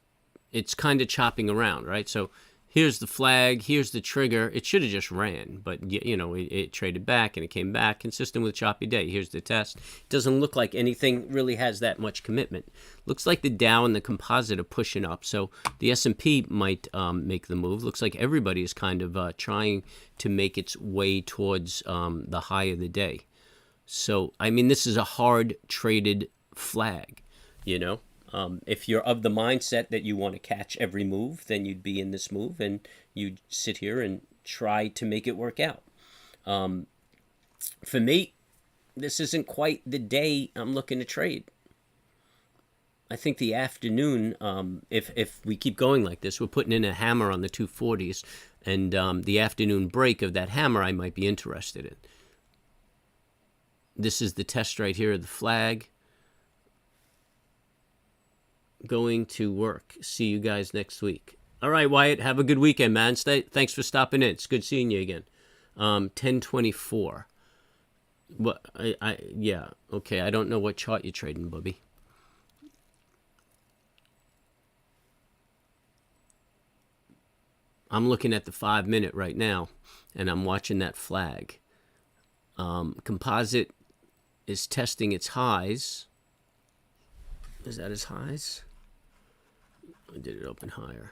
kind of chopping around, right? So here's the flag, here's the trigger. It should have just ran, but it traded back and it came back, consistent with choppy day. Here's the test. It doesn't look like anything really has that much commitment. Looks like the Dow and the composite are pushing up, so the S&P might make the move. Looks like everybody is kind of trying to make its way towards the high of the day. So, I mean, this is a hard traded flag, If you're of the mindset that you want to catch every move, then you'd be in this move and you'd sit here and try to make it work out. For me, this isn't quite the day I'm looking to trade. I think the afternoon, if we keep going like this, we're putting in a hammer on the 240s, and the afternoon break of that hammer I might be interested in. This is the test right here of the flag. Going to work. See you guys next week. All right, Wyatt, have a good weekend, man. Thanks for stopping in. It's good seeing you again. 1024. What? Yeah. Okay. I don't know what chart you're trading, Bubby. I'm looking at the 5-minute right now, and I'm watching that flag. Composite is testing its highs. Is that its highs? Or did it open higher?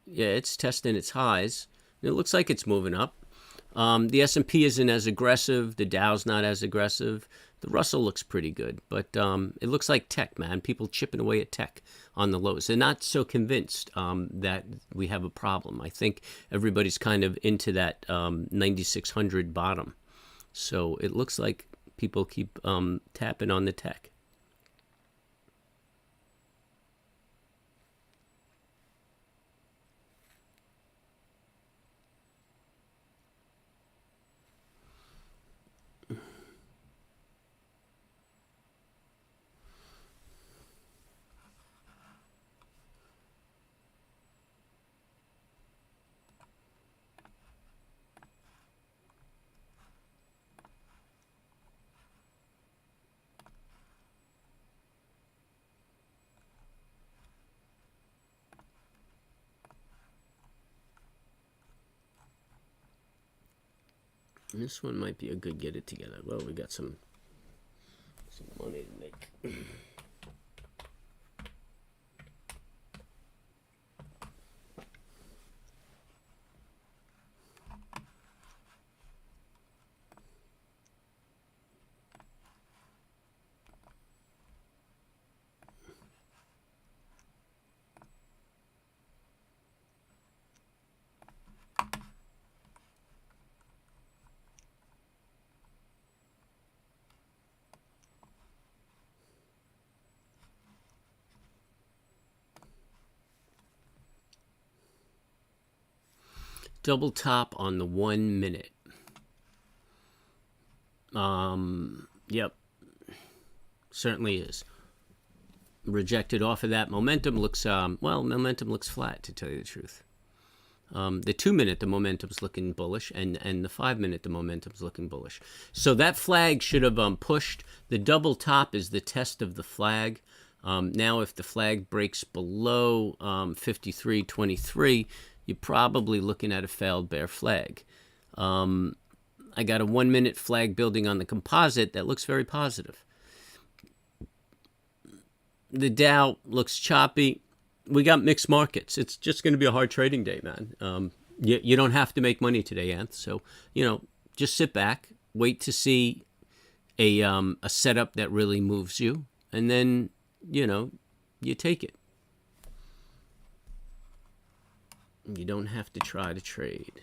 Yeah, it's testing its highs. It looks like it's moving up. The S&P isn't as aggressive. The Dow's not as aggressive. The Russell looks pretty good, but it looks like tech, man. People chipping away at tech on the lows. They're not so convinced that we have a problem. I think everybody's kind of into that 9,600 bottom. So it looks like people keep tapping on the tech. This one might be a good get it together. Well, we got some money to make. Double top on the 1-minute. Yep. Certainly is. Rejected off of that. Momentum looks, momentum looks flat, to tell you the truth. The 2-minute, the momentum's looking bullish, and the 5-minute, the momentum's looking bullish. So that flag should have pushed. The double top is the test of the flag. Now, if the flag breaks below 53.23, you're probably looking at a failed bear flag. I got a 1-minute flag building on the composite that looks very positive. The Dow looks choppy. We got mixed markets. It's just going to be a hard trading day, man. You don't have to make money today, Anth. So, just sit back, wait to see a setup that really moves you, and then, you take it. You don't have to try to trade.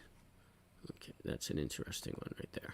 Okay, that's an interesting one right there.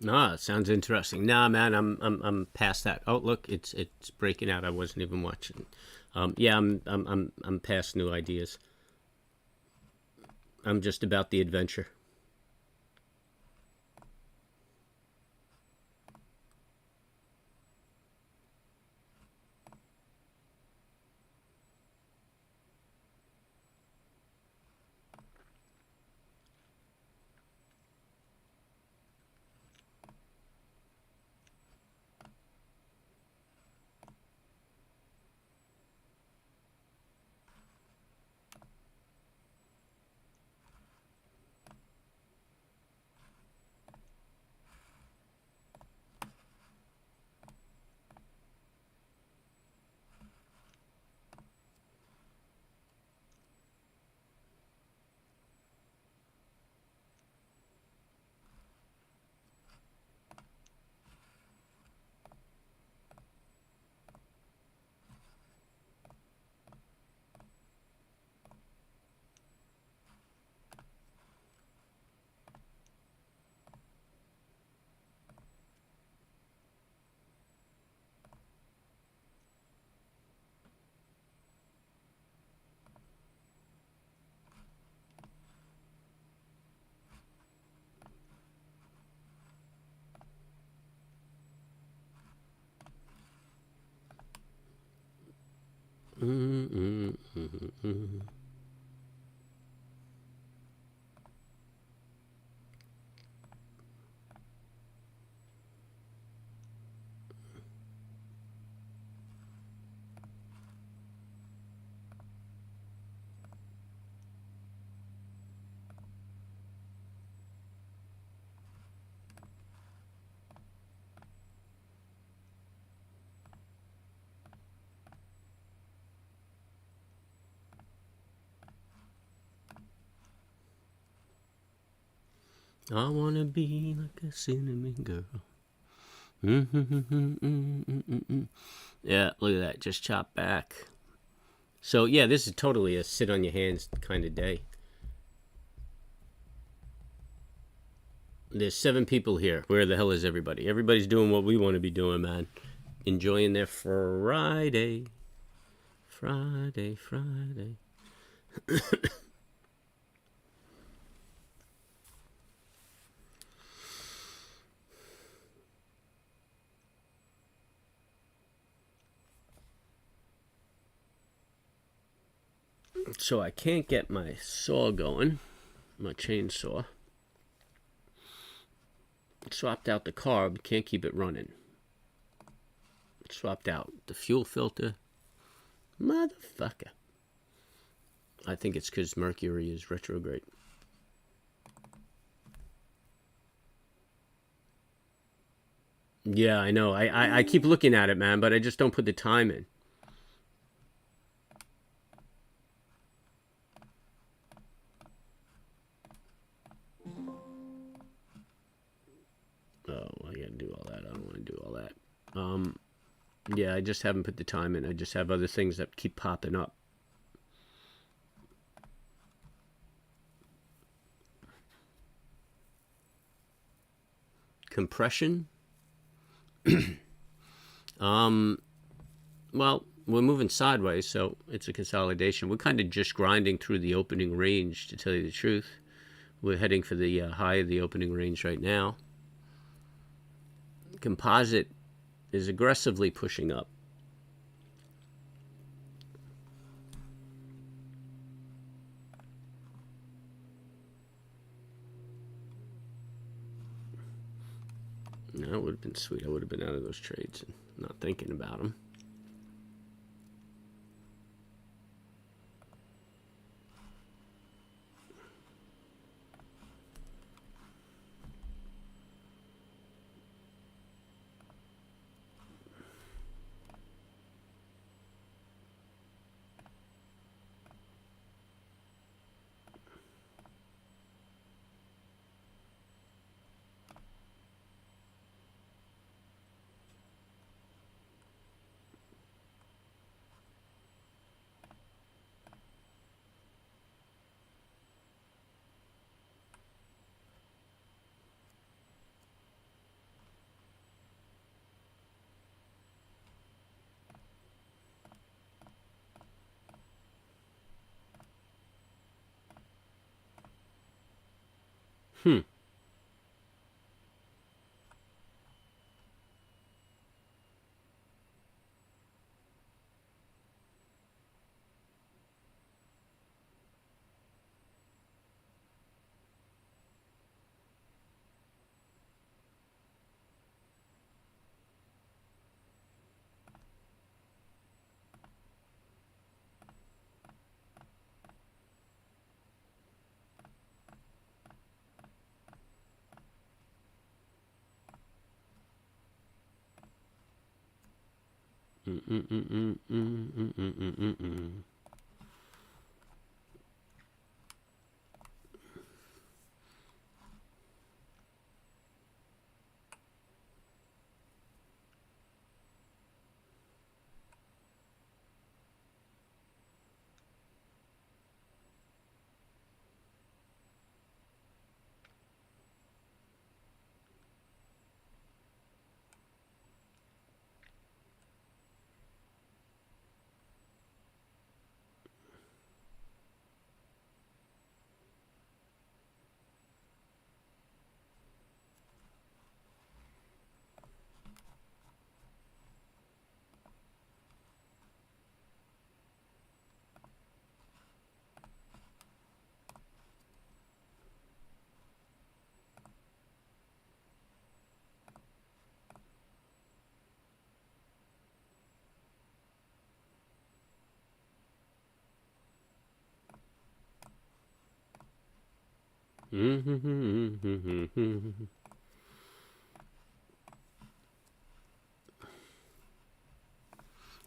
Ah, sounds interesting. Nah, man, I'm past that. Oh, look, it's breaking out. I wasn't even watching. Yeah, I'm past new ideas. I'm just about the adventure. I wanna be like a cinnamon girl. Yeah, look at that. Just chop back. So yeah, this is totally a sit on your hands kind of day. There's 7 people here. Where the hell is everybody? Everybody's doing what we want to be doing, man. Enjoying their Friday. Friday, Friday. So I can't get my saw going, my chainsaw. Swapped out the carb, can't keep it running. Swapped out the fuel filter. Motherfucker. I think it's because Mercury is retrograde. Yeah, I know. I keep looking at it, man, but I just don't put the time in. Oh, I gotta do all that. I don't want to do all that. Yeah, I just haven't put the time in. I just have other things that keep popping up. Compression. Well, we're moving sideways, so it's a consolidation. We're kind of just grinding through the opening range, to tell you the truth. We're heading for the high of the opening range right now. Composite is aggressively pushing up. That would have been sweet. I would have been out of those trades and not thinking about them. Hmm.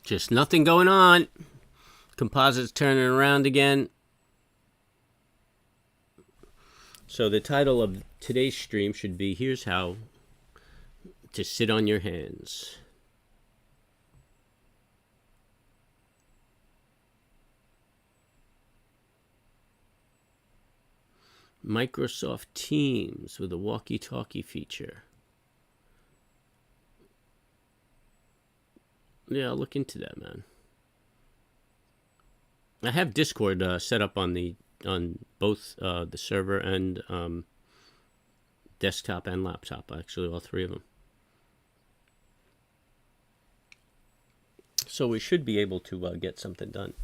Just nothing going on. Composites turning around again. So the title of today's stream should be, here's how to sit on your hands. Microsoft Teams with a walkie-talkie feature. Yeah, I'll look into that, man. I have Discord set up on both the server and desktop and laptop. Actually, all three of them. So we should be able to get something done.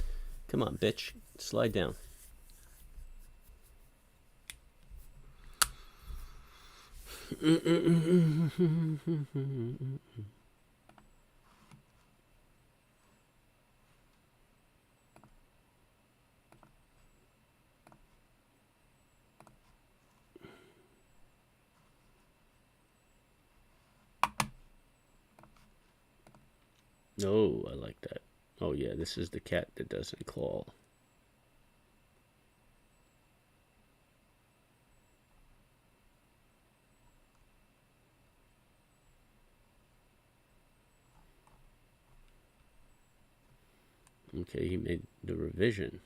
Come on, bitch, slide down. Oh, I like that. Oh yeah, this is the cat that doesn't claw. Okay, he made the revision.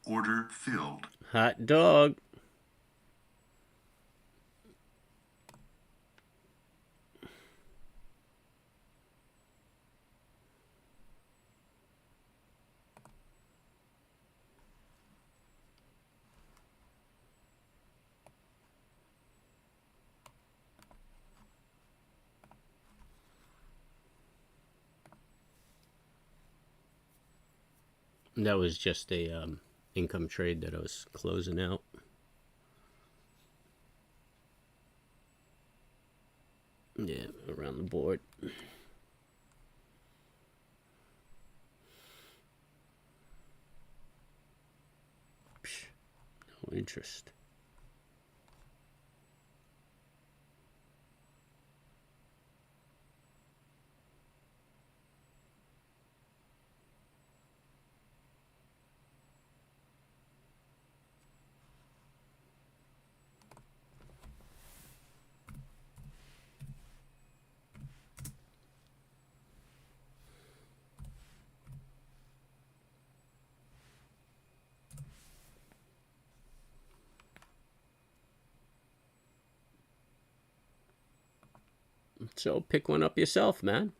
Order filled. Hot dog. That was just a income trade that I was closing out. Yeah, around the board. Psh, no interest. So pick one up yourself, man.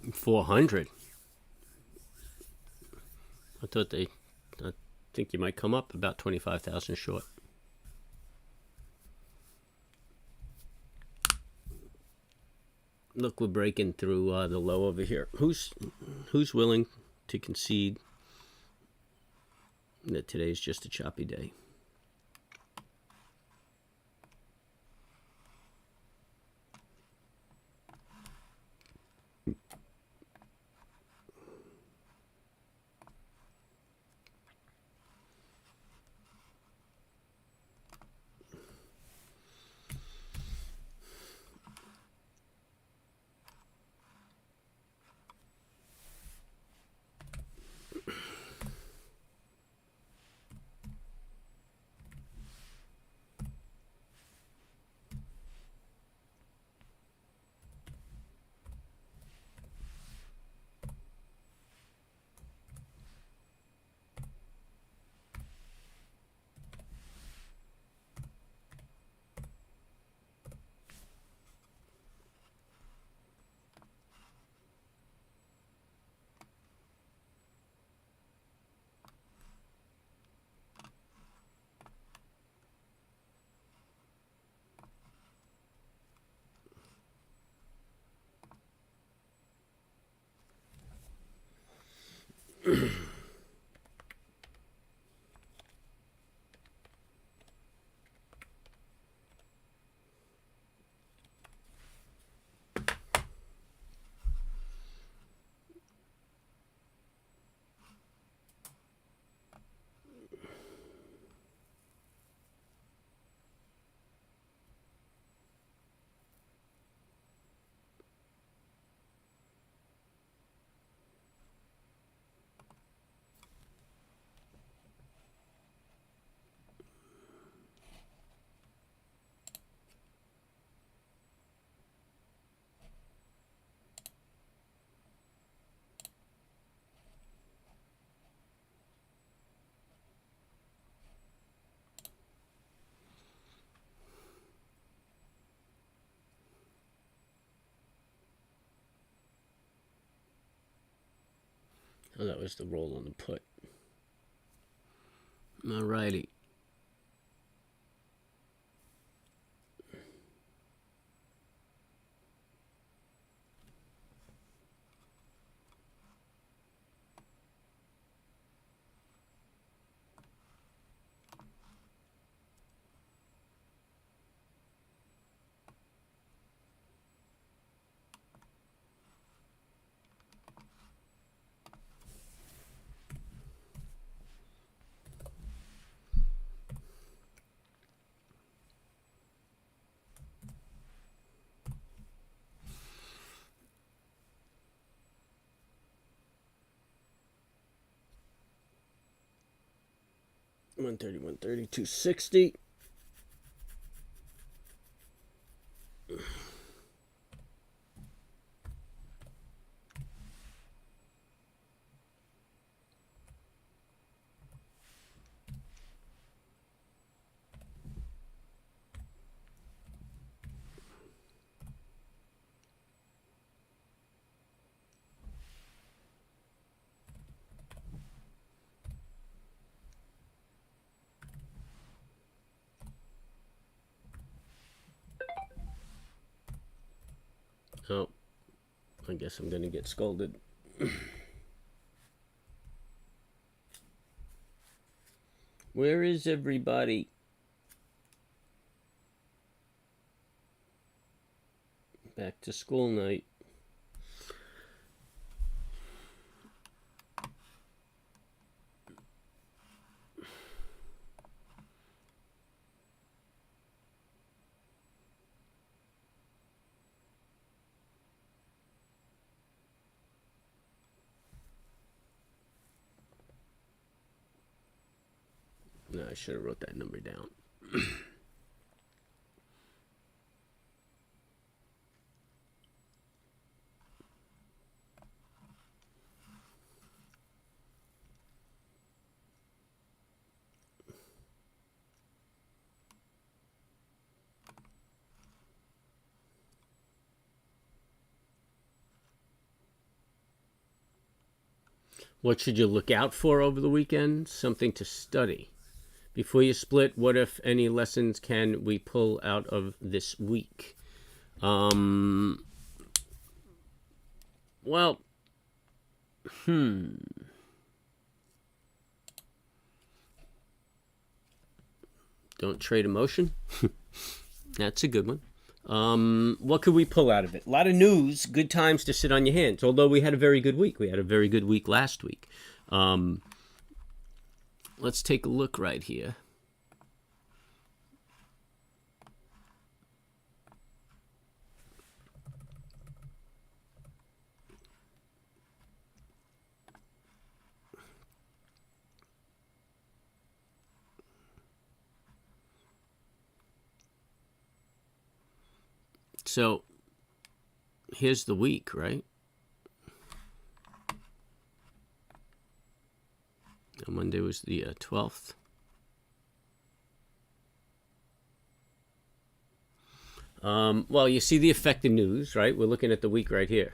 $400. I thought they. I think you might come up about 25,000 short. Look, we're breaking through the low over here. Who's willing to concede that today's just a choppy day? Oh, that was the roll on the put. Alrighty. 130, 130, 260. Oh, I guess I'm going to get scolded. Where is everybody? Back to school night. No, I should have wrote that number down. What should you look out for over the weekend? Something to study. Before you split, what if any lessons can we pull out of this week? Well, don't trade emotion. That's a good one. What could we pull out of it? A lot of news, good times to sit on your hands. Although we had a very good week. We had a very good week last week. Let's take a look right here. So here's the week, right? Monday was the 12th. Well, you see the effect of news, right? We're looking at the week right here.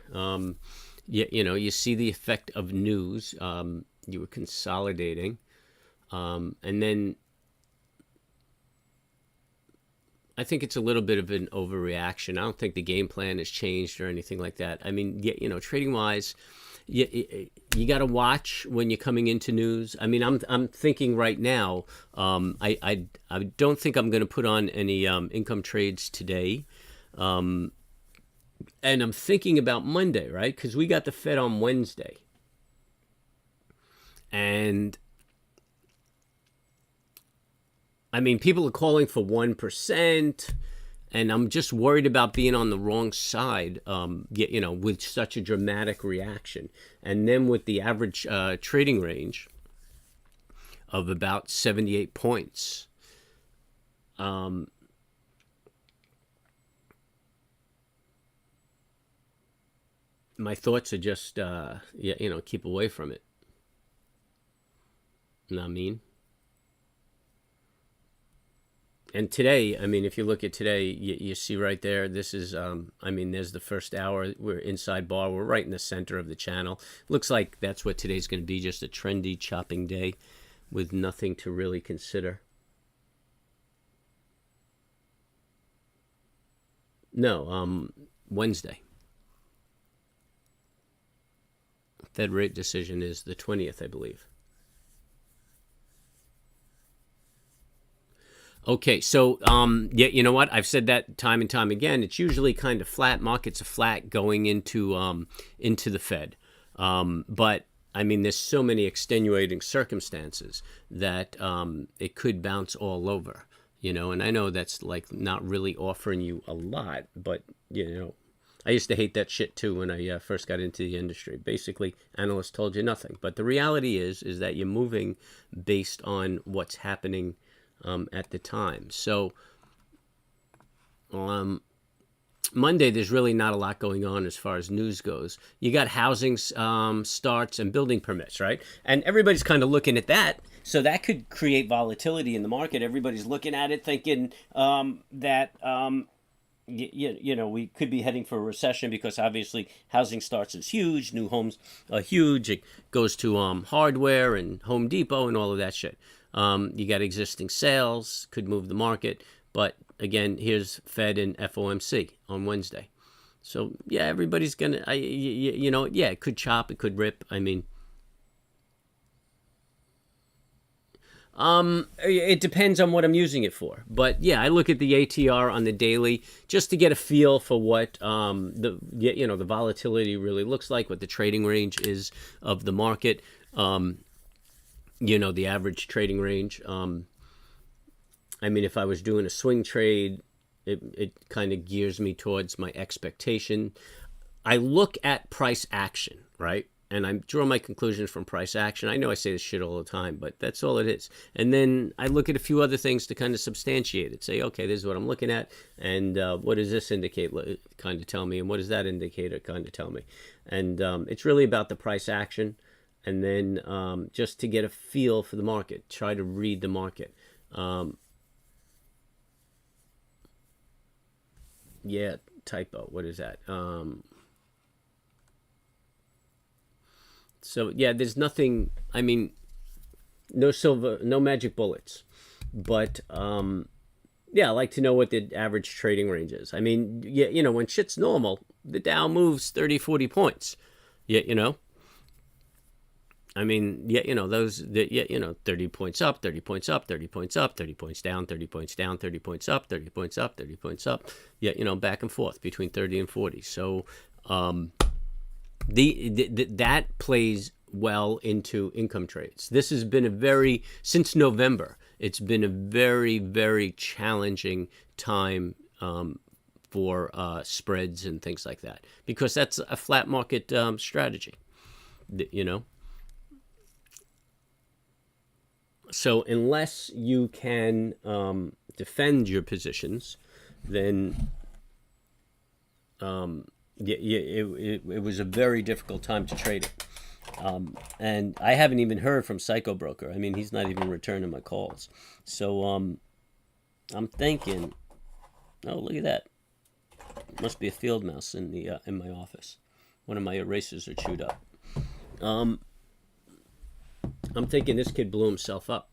You see the effect of news. You were consolidating. And then I think it's a little bit of an overreaction. I don't think the game plan has changed or anything like that. I mean, trading wise, you got to watch when you're coming into news. I mean, I'm thinking right now. I don't think I'm going to put on any income trades today, and I'm thinking about Monday, right? Because we got the Fed on Wednesday, and I mean, people are calling for 1%. And I'm just worried about being on the wrong side, with such a dramatic reaction. And then with the average trading range of about 78 points, my thoughts are just, keep away from it. You know what I mean? And today, I mean, if you look at today, you see right there, this is, there's the first hour. We're inside bar. We're right in the center of the channel. Looks like that's what today's going to be, just a trendy chopping day with nothing to really consider. No, Wednesday. Fed rate decision is the 20th, I believe. Okay, so you know what? I've said that time and time again. It's usually kind of flat. Markets are flat going into the Fed, but I mean, there's so many extenuating circumstances that it could bounce all over. And I know that's like not really offering you a lot, but I used to hate that shit too when I first got into the industry. Basically, analysts told you nothing. But the reality is that you're moving based on what's happening at the time. So Monday, there's really not a lot going on as far as news goes. You got housing starts and building permits, right? And everybody's kind of looking at that. So that could create volatility in the market. Everybody's looking at it thinking that we could be heading for a recession because obviously housing starts is huge, new homes are huge. It goes to hardware and Home Depot and all of that shit. You got existing sales, could move the market. But again, here's Fed and FOMC on Wednesday. So yeah, everybody's gonna, yeah, it could chop, it could rip. I mean, it depends on what I'm using it for. But yeah, I look at the ATR on the daily just to get a feel for what the volatility really looks like, what the trading range is of the market. The average trading range. I mean, if I was doing a swing trade, it kind of gears me towards my expectation. I look at price action, right? And I draw my conclusions from price action. I know I say this shit all the time, but that's all it is. And then I look at a few other things to kind of substantiate it. Say, okay, this is what I'm looking at. And what does this indicate kind of tell me? And what does that indicator kind of tell me? And it's really about the price action. And then just to get a feel for the market, try to read the market. Yeah, typo. What is that? So yeah, there's nothing. I mean, no magic bullets, but yeah, I like to know what the average trading range is. I mean, yeah, when shit's normal, the Dow moves 30, 40 points. Yeah. I mean, those, 30 points up, 30 points up, 30 points up, 30 points down, 30 points down, 30 points up, 30 points up, 30 points up. Yeah, back and forth between 30 and 40. So that plays well into income trades. This has been since November, it's been a very, very challenging time for spreads and things like that, because that's a flat market strategy, So unless you can defend your positions, then it was a very difficult time to trade it. And I haven't even heard from Psycho Broker. I mean, he's not even returning my calls. So I'm thinking, oh, look at that. Must be a field mouse in my office. One of my erasers are chewed up. I'm thinking this kid blew himself up.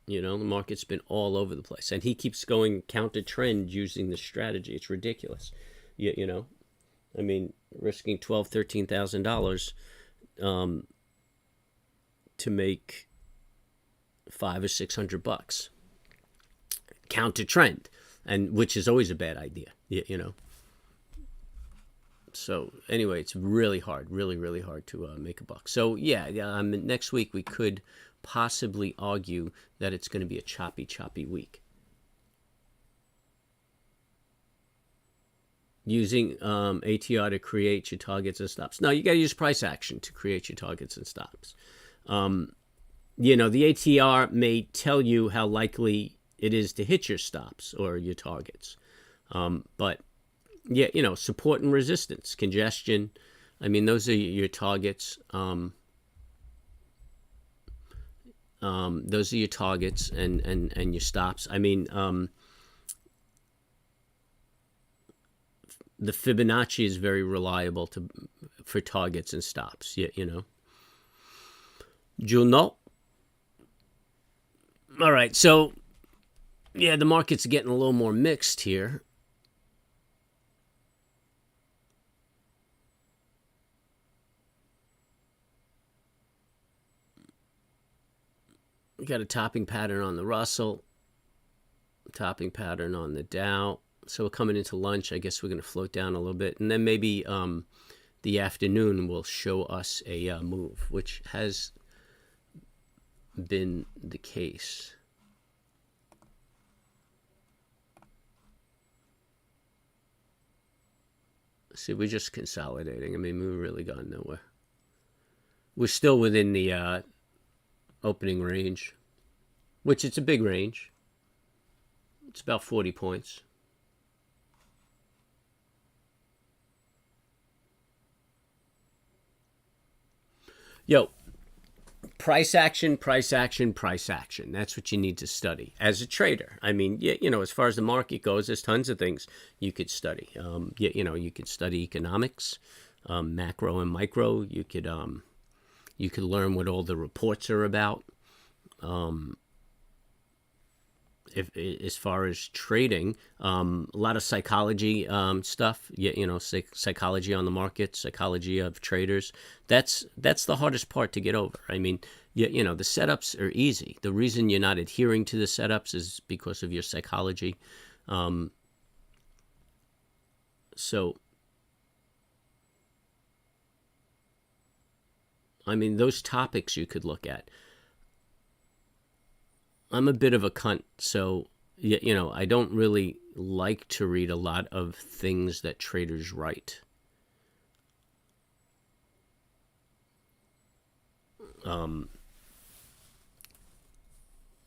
The market's been all over the place. And he keeps going counter trend using this strategy. It's ridiculous. I mean, risking $12,000, $13,000 to make $500 or $600. Counter trend, and which is always a bad idea, So anyway, it's really hard, really hard to make a buck. So yeah. Next week we could possibly argue that it's going to be a choppy week. Using ATR to create your targets and stops. No, you got to use price action to create your targets and stops. The ATR may tell you how likely it is to hit your stops or your targets, but yeah, support and resistance, congestion. I mean, those are your targets. Those are your targets and your stops. I mean, the Fibonacci is very reliable for targets and stops. Juno. All right, so yeah, the market's getting a little more mixed here. We got a topping pattern on the Russell, topping pattern on the Dow. So we're coming into lunch. I guess we're going to float down a little bit. And then maybe the afternoon will show us a move, which has been the case. See, we're just consolidating. I mean, we've really gone nowhere. We're still within the opening range, which it's a big range. It's about 40 points. Yo, price action, price action, price action. That's what you need to study as a trader. I mean, as far as the market goes, there's tons of things you could study. You could study economics, macro and micro. You could learn what all the reports are about. If as far as trading, a lot of psychology stuff. Psychology on the market, psychology of traders. That's the hardest part to get over. I mean, the setups are easy. The reason you're not adhering to the setups is because of your psychology. So, I mean, those topics you could look at. I'm a bit of a cunt, so I don't really like to read a lot of things that traders write.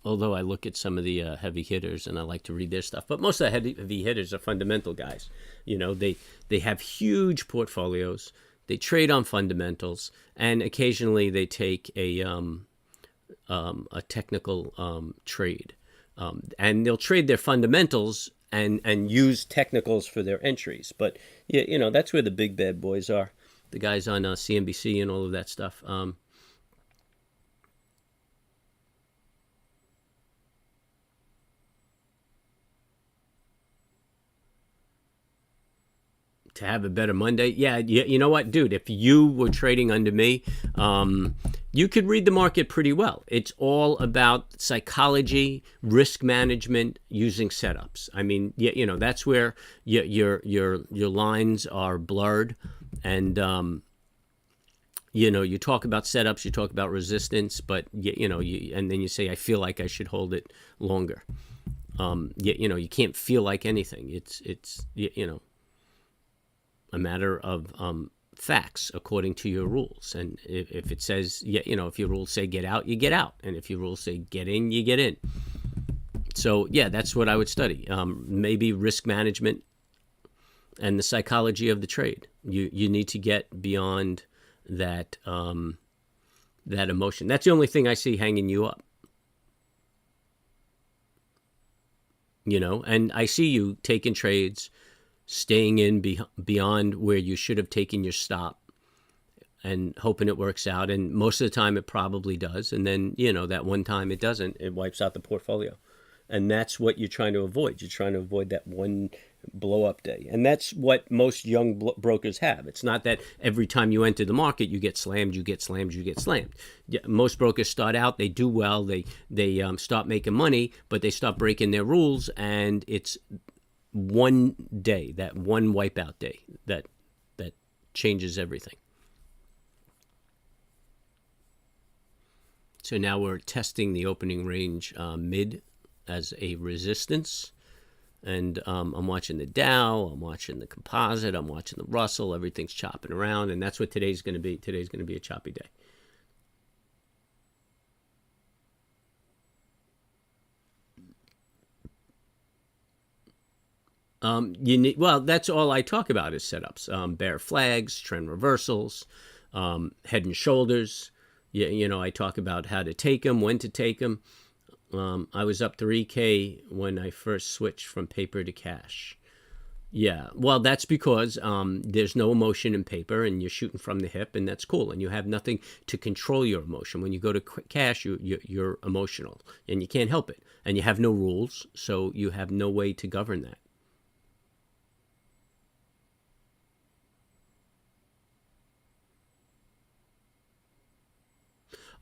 Although I look at some of the heavy hitters and I like to read their stuff, but most of the heavy hitters are fundamental guys. They have huge portfolios. They trade on fundamentals, and occasionally they take a technical trade, and they'll trade their fundamentals and use technicals for their entries. But that's where the big bad boys are, the guys on CNBC and all of that stuff. To have a better Monday, you know what, dude? If you were trading under me, you could read the market pretty well. It's all about psychology, risk management, using setups. I mean, that's where your lines are blurred, and you talk about setups, you talk about resistance, but and then you say, I feel like I should hold it longer. You can't feel like anything. It's a matter of facts according to your rules. And if it says, if your rules say get out, you get out. And if your rules say get in, you get in. So, that's what I would study. Maybe risk management and the psychology of the trade. You need to get beyond that, that emotion. That's the only thing I see hanging you up. And I see you taking trades, staying in beyond where you should have taken your stop, and hoping it works out. And most of the time it probably does. And then, that one time it doesn't, it wipes out the portfolio. And that's what you're trying to avoid. You're trying to avoid that one blow up day. And that's what most young brokers have. It's not that every time you enter the market, you get slammed, you get slammed, you get slammed. Most brokers start out, they do well, they start making money, but they start breaking their rules, and it's one day, that one wipeout day, that changes everything. So now we're testing the opening range mid as a resistance, and I'm watching the Dow, I'm watching the composite, I'm watching the Russell. Everything's chopping around, and that's what today's going to be. Today's going to be a choppy day. That's all I talk about is setups, bear flags, trend reversals, head and shoulders. I talk about how to take them, when to take them. I was up 3K when I first switched from paper to cash. Yeah, well, that's because there's no emotion in paper, and you're shooting from the hip, and that's cool. And you have nothing to control your emotion. When you go to cash, you're emotional, and you can't help it. And you have no rules, so you have no way to govern that.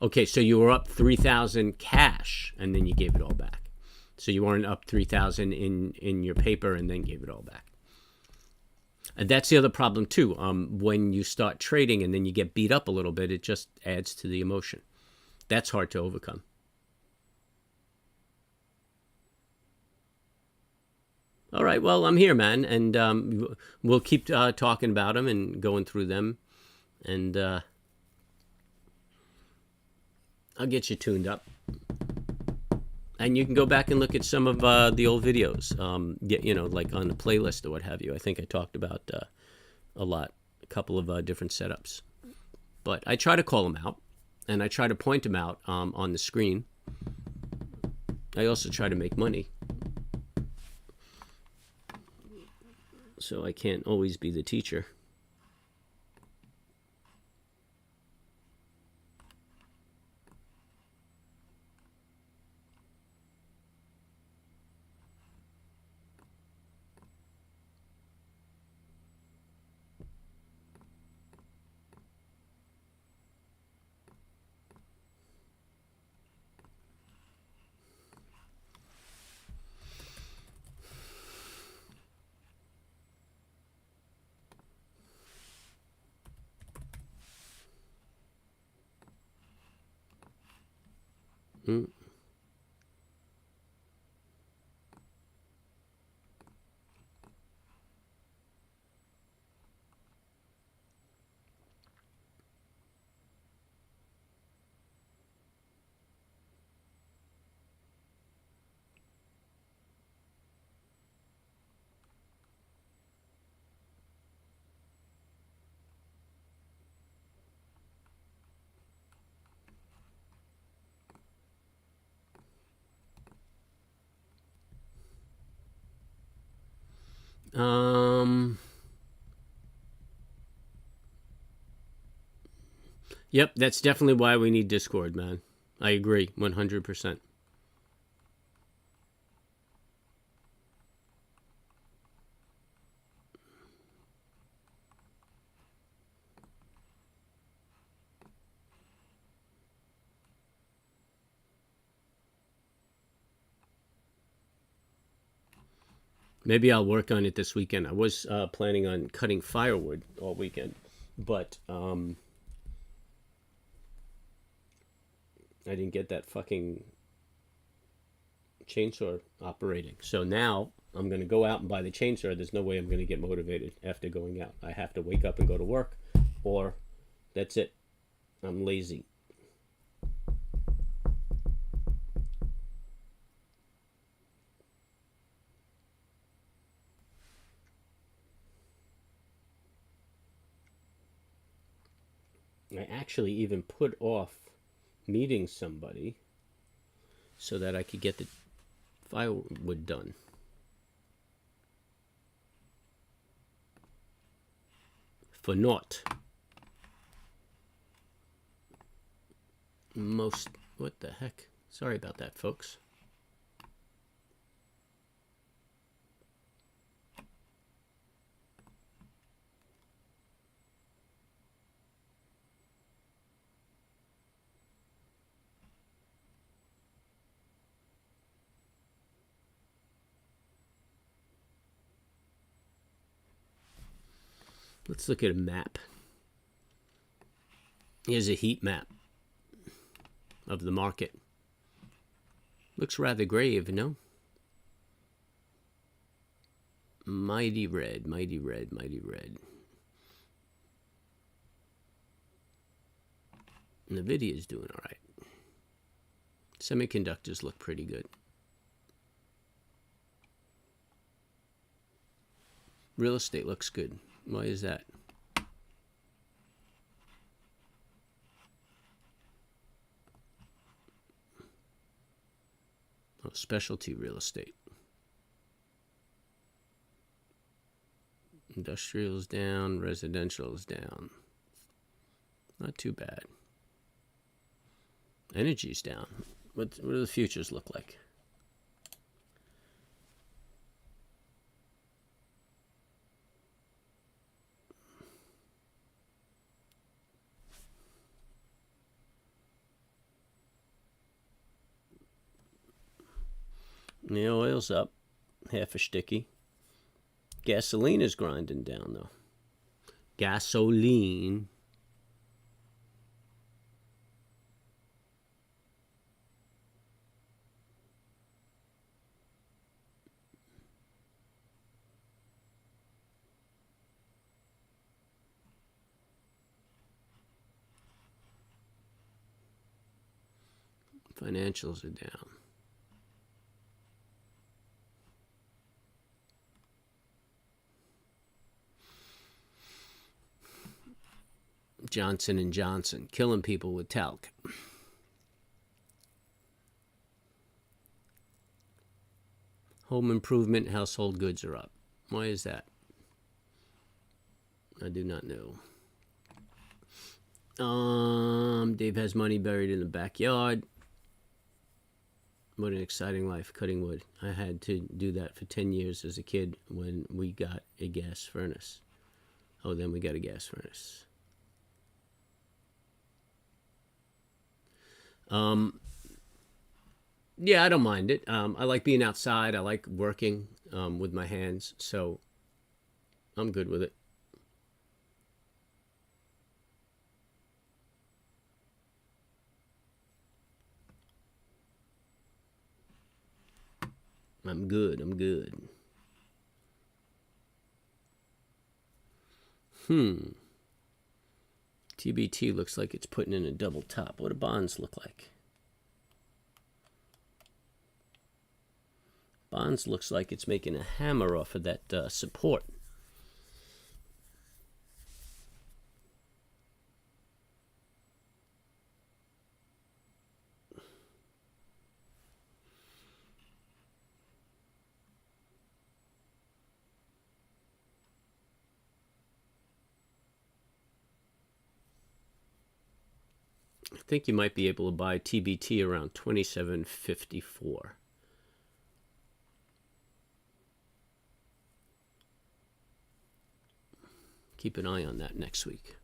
Okay, so you were up 3,000 cash, and then you gave it all back. So you weren't up 3,000 in your paper and then gave it all back. And that's the other problem too. When you start trading and then you get beat up a little bit, it just adds to the emotion. That's hard to overcome. All right. Well, I'm here, man, and we'll keep talking about them and going through them, and I'll get you tuned up. And you can go back and look at some of the old videos, like on the playlist or what have you. I think I talked about a couple of different setups. But I try to call them out, and I try to point them out on the screen. I also try to make money, so I can't always be the teacher. Mm. Um. Yep, that's definitely why we need Discord, man. I agree, 100%. Maybe I'll work on it this weekend. I was planning on cutting firewood all weekend, but I didn't get that fucking chainsaw operating. So now I'm going to go out and buy the chainsaw. There's no way I'm going to get motivated after going out. I have to wake up and go to work, or that's it. I'm lazy. I actually even put off meeting somebody so that I could get the firewood done. For naught. What the heck? Sorry about that, folks. Let's look at a map. Here's a heat map of the market. Looks rather grave, no? Mighty red, mighty red, mighty red. Nvidia's doing all right. Semiconductors look pretty good. Real estate looks good. Why is that? Oh, specialty real estate. Industrial's down, residential's down. Not too bad. Energy's down. What do the futures look like? The oil's up, half a sticky. Gasoline is grinding down, though. Gasoline. Financials are down. Johnson & Johnson, killing people with talc. Home improvement, household goods are up. Why is that? I do not know. Dave has money buried in the backyard. What an exciting life, cutting wood. I had to do that for 10 years as a kid when we got a gas furnace. Oh, then we got a gas furnace. Yeah, I don't mind it. I like being outside. I like working with my hands, so I'm good with it. I'm good. TBT looks like it's putting in a double top. What do bonds look like? Bonds looks like it's making a hammer off of that support. I think you might be able to buy TBT around 27.54. Keep an eye on that next week.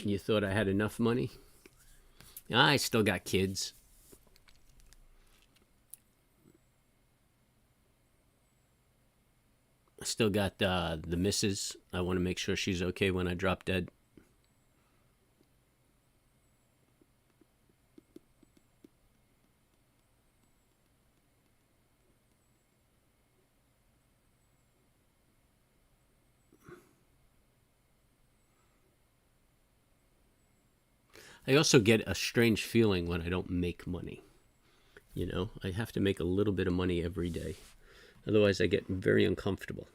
You thought I had enough money? I still got kids. I still got the missus. I want to make sure she's okay when I drop dead. I also get a strange feeling when I don't make money. You know, I have to make a little bit of money every day. Otherwise, I get very uncomfortable.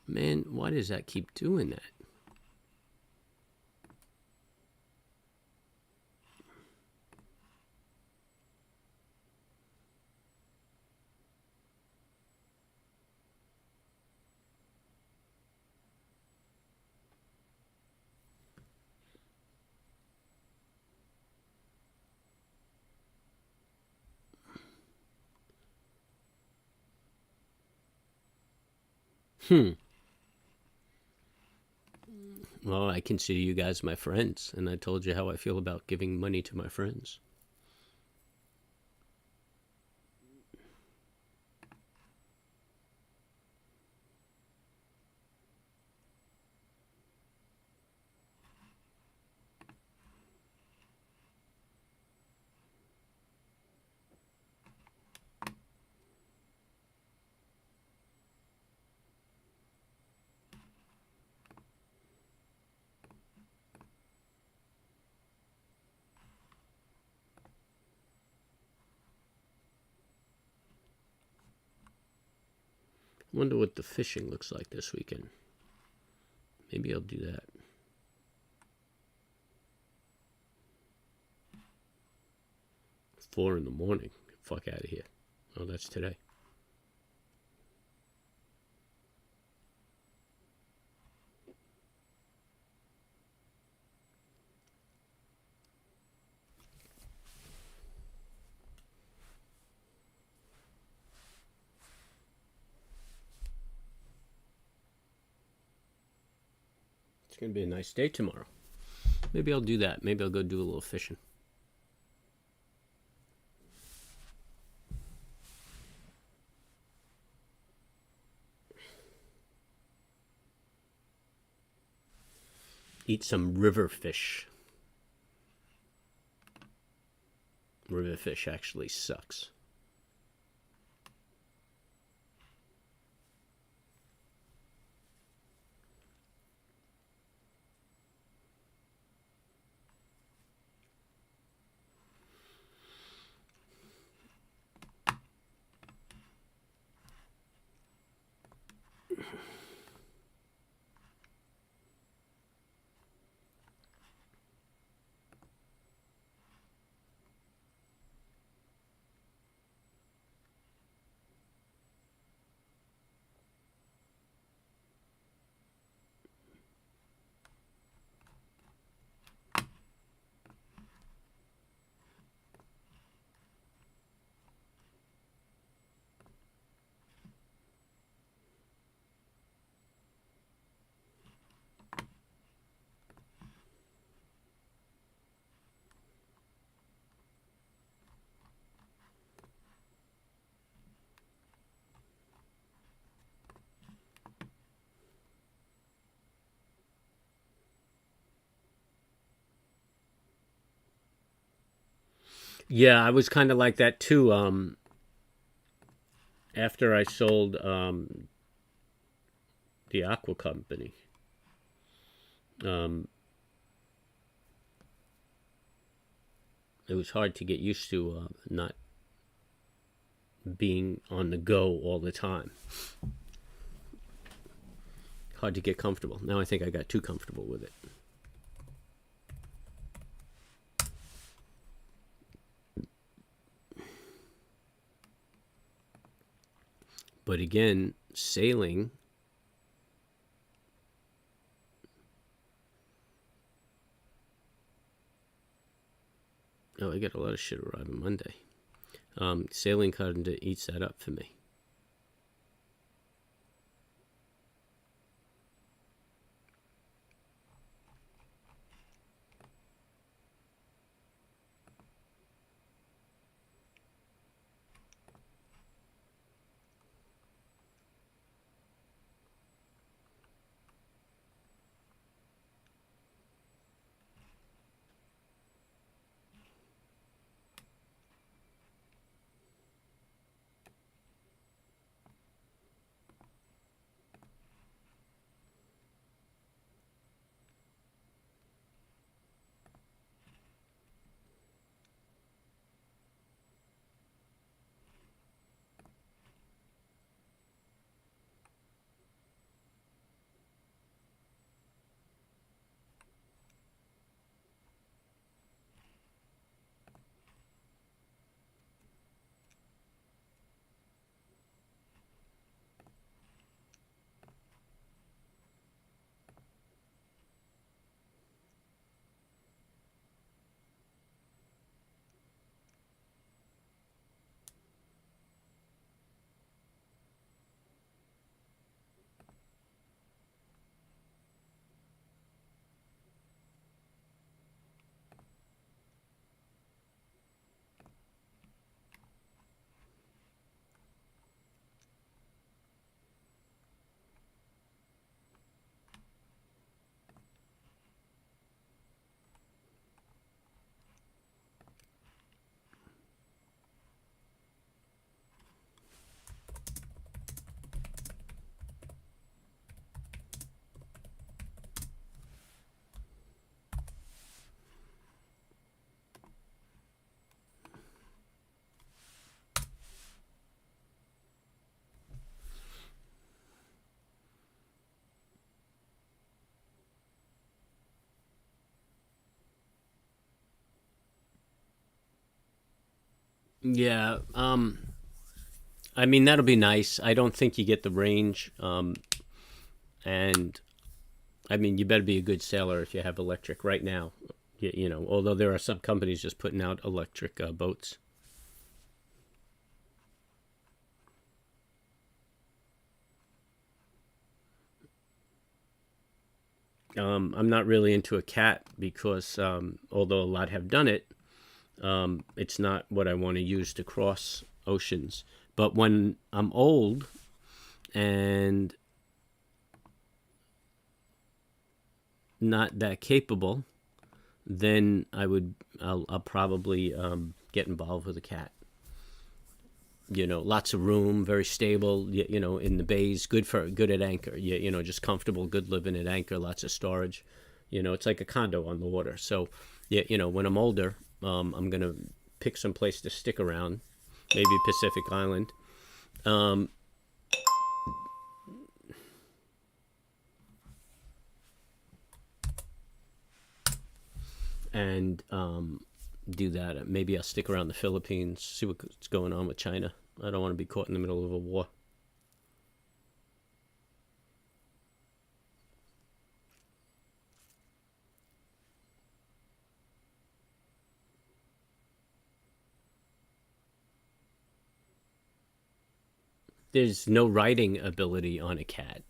Man, why does that keep doing that? Well, I consider you guys my friends, and I told you how I feel about giving money to my friends. Wonder what the fishing looks like this weekend. Maybe I'll do that. $4 a.m. Fuck out of here. Oh, that's today. It's going to be a nice day tomorrow. Maybe I'll do that. Maybe I'll go do a little fishing. Eat some river fish. River fish actually sucks. Yeah, I was kind of like that too. After I sold the aqua company, um, it was hard to get used to not being on the go all the time. Hard to get comfortable. Now I think I got too comfortable with it. But again, sailing. Oh, I got a lot of shit arriving Monday. Sailing kind of eats that up for me. Yeah, I mean that'll be nice. I don't think you get the range, and I mean you better be a good sailor if you have electric right now. Although there are some companies just putting out electric boats. I'm not really into a cat because although a lot have done it, it's not what I want to use to cross oceans. But when I'm old and not that capable, then I'll probably get involved with a cat. Lots of room, very stable. In the bays, good at anchor. Just comfortable, good living at anchor. Lots of storage. It's like a condo on the water. So, yeah, when I'm older, I'm gonna pick some place to stick around, maybe Pacific Island, um, and do that. Maybe I'll stick around the Philippines, see what's going on with China. I don't want to be caught in the middle of a war. There's no riding ability on a cat,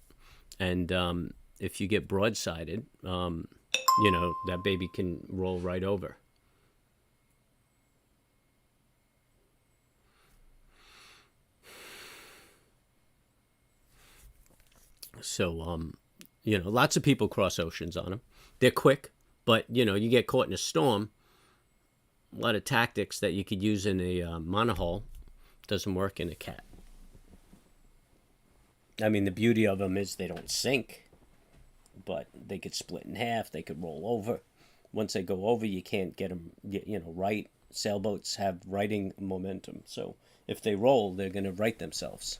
and if you get broadsided, that baby can roll right over. So, lots of people cross oceans on them. They're quick, but you get caught in a storm. lot of tactics that you could use in a monohull doesn't work in a cat. I mean, the beauty of them is they don't sink, but they could split in half. They could roll over. Once they go over, you can't get them, right. Sailboats have righting momentum, so if they roll, they're going to right themselves.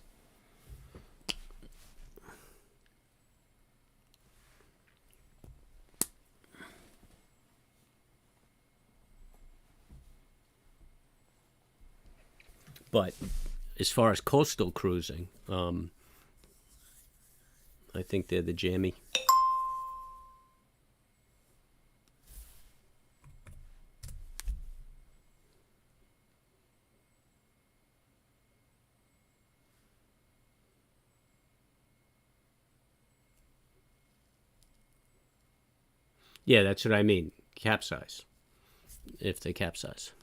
But as far as coastal cruising, I think they're the jammy. Yeah, that's what I mean. Capsize. If they capsize.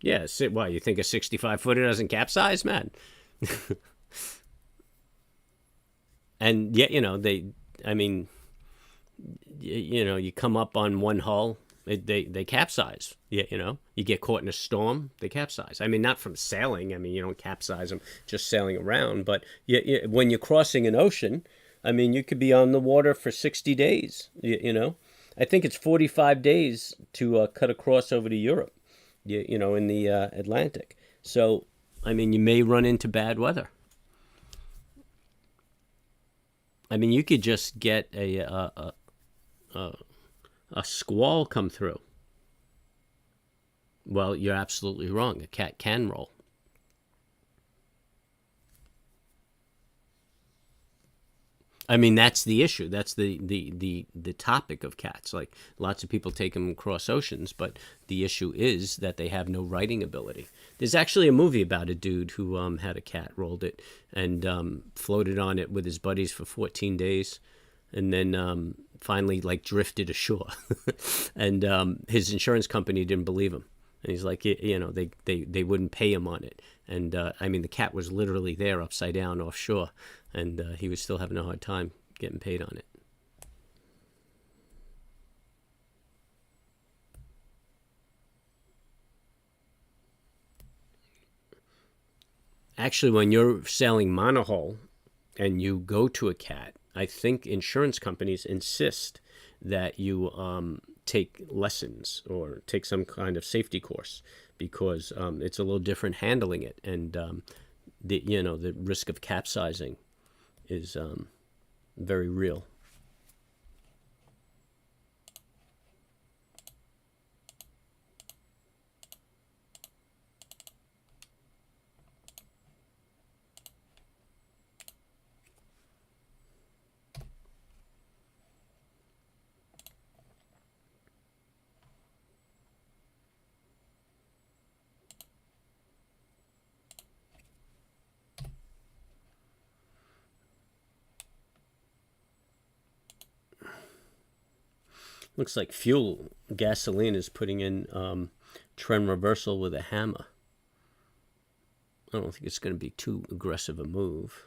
Yeah, why, you think a 65-footer doesn't capsize, man? And yet, I mean, you come up on one hull, they capsize. Yeah, you get caught in a storm, they capsize. I mean, not from sailing. I mean, you don't capsize them just sailing around. But when you're crossing an ocean, I mean, you could be on the water for 60 days. I think it's 45 days to cut across over to Europe. In the Atlantic. So, I mean, you may run into bad weather. I mean, you could just get a squall come through. Well, you're absolutely wrong. A cat can roll. I mean, that's the issue. That's the topic of cats. Like, lots of people take them across oceans, but the issue is that they have no righting ability. There's actually a movie about a dude who had a cat, rolled it, and floated on it with his buddies for 14 days, and then finally, like, drifted ashore. And his insurance company didn't believe him. And he's like, they wouldn't pay him on it. And I mean, the cat was literally there upside down offshore, and he was still having a hard time getting paid on it. Actually, when you're sailing monohull and you go to a cat, I think insurance companies insist that you take lessons or take some kind of safety course, because it's a little different handling it, and the risk of capsizing is very real. Looks like fuel gasoline is putting in trend reversal with a hammer. I don't think it's going to be too aggressive a move.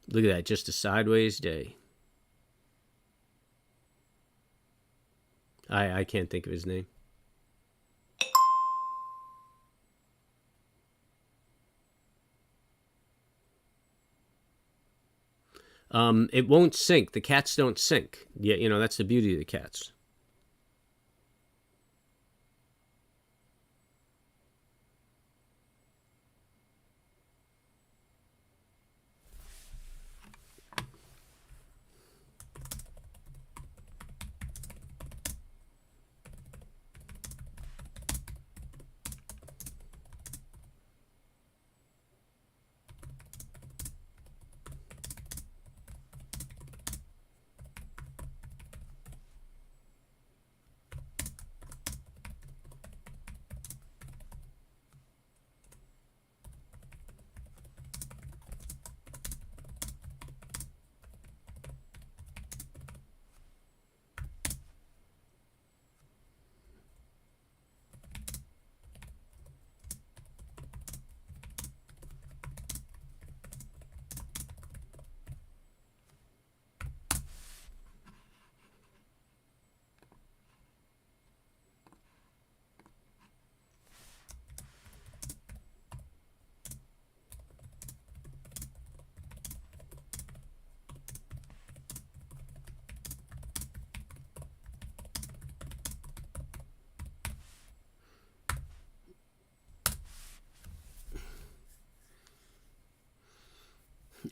Look at that, just a sideways day. I can't think of his name. It won't sink. The cats don't sink. Yeah, that's the beauty of the cats.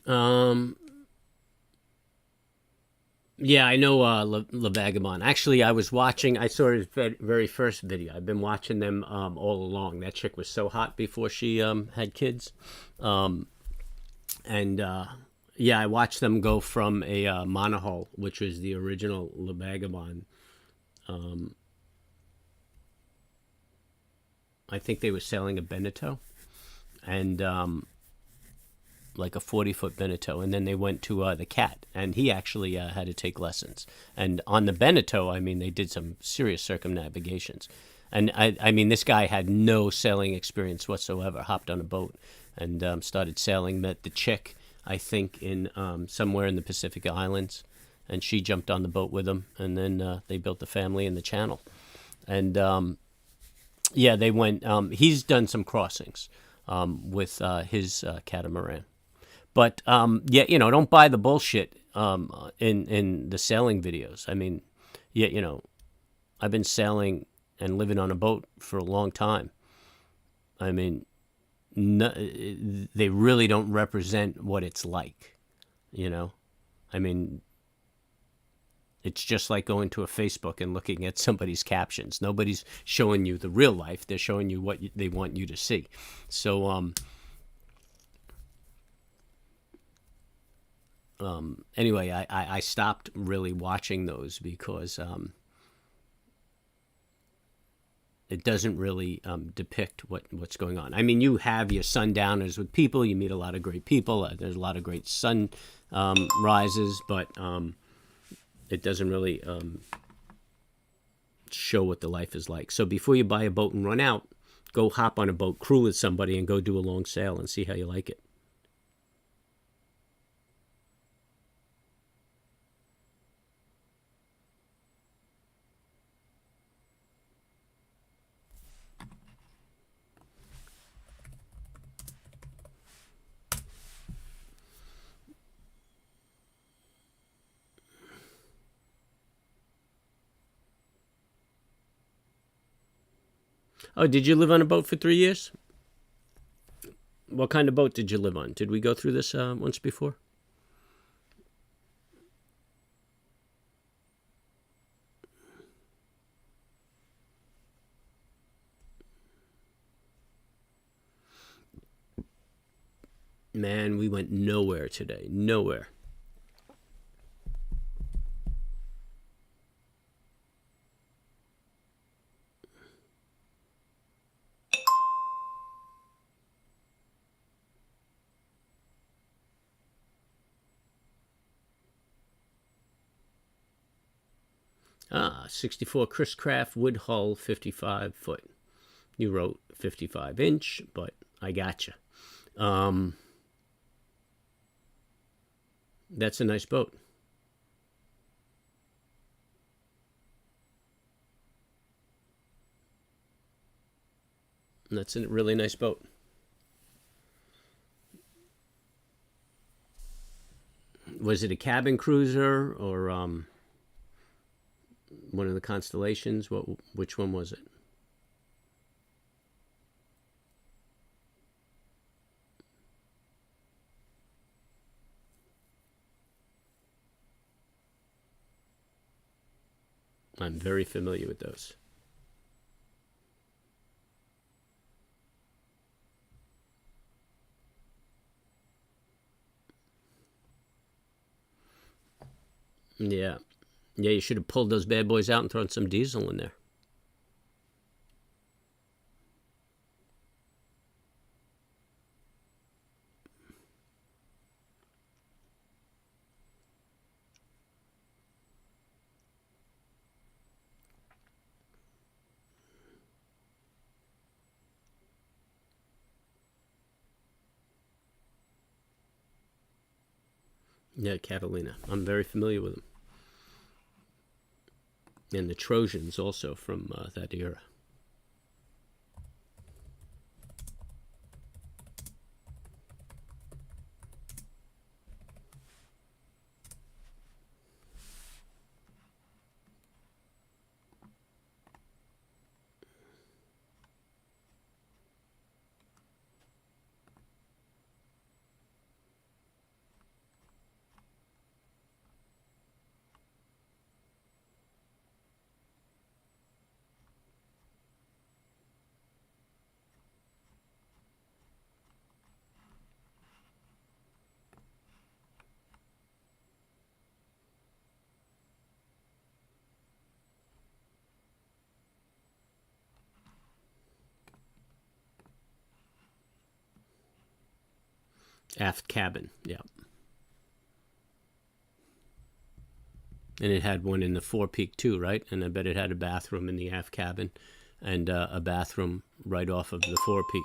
Um, yeah, I know La Vagabond. Actually, I was watching. I saw his very first video. I've been watching them all along. That chick was so hot before she had kids, and yeah, I watched them go from a monohull, which was the original La Vagabond. I think they were selling a Beneteau, and like a 40-foot Beneteau, and then they went to the Cat, and he actually had to take lessons. And on the Beneteau, I mean, they did some serious circumnavigations. And I mean, this guy had no sailing experience whatsoever. Hopped on a boat and started sailing. Met the chick, I think, in somewhere in the Pacific Islands, and she jumped on the boat with him, and then they built a family in the Channel. And yeah, they went. He's done some crossings with his catamaran. But yeah, don't buy the bullshit in the sailing videos. I mean, yeah, I've been sailing and living on a boat for a long time. I mean, no, they really don't represent what it's like. I mean, it's just like going to a Facebook and looking at somebody's captions. Nobody's showing you the real life. They're showing you what they want you to see. So anyway, I stopped really watching those because it doesn't really depict what's going on. I mean, you have your sundowners with people. You meet a lot of great people. There's a lot of great sun rises, but it doesn't really show what the life is like. So before you buy a boat and run out, go hop on a boat, crew with somebody, and go do a long sail and see how you like it. Oh, did you live on a boat for 3 years? What kind of boat did you live on? Did we go through this once before? Man, we went nowhere today. Nowhere. Ah, 64 Chris Craft wood hull, 55 foot. You wrote 55 inch, but I gotcha. That's a nice boat. That's a really nice boat. Was it a cabin cruiser or one of the Constellations? Which one was it? I'm very familiar with those. Yeah. Yeah, you should have pulled those bad boys out and thrown some diesel in there. Yeah, Catalina. I'm very familiar with them. And the Trojans also from that era. Aft cabin, yeah. And it had one in the forepeak too, right? And I bet it had a bathroom in the aft cabin and a bathroom right off of the forepeak.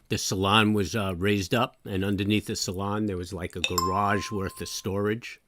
The salon was raised up, and underneath the salon there was like a garage worth of storage.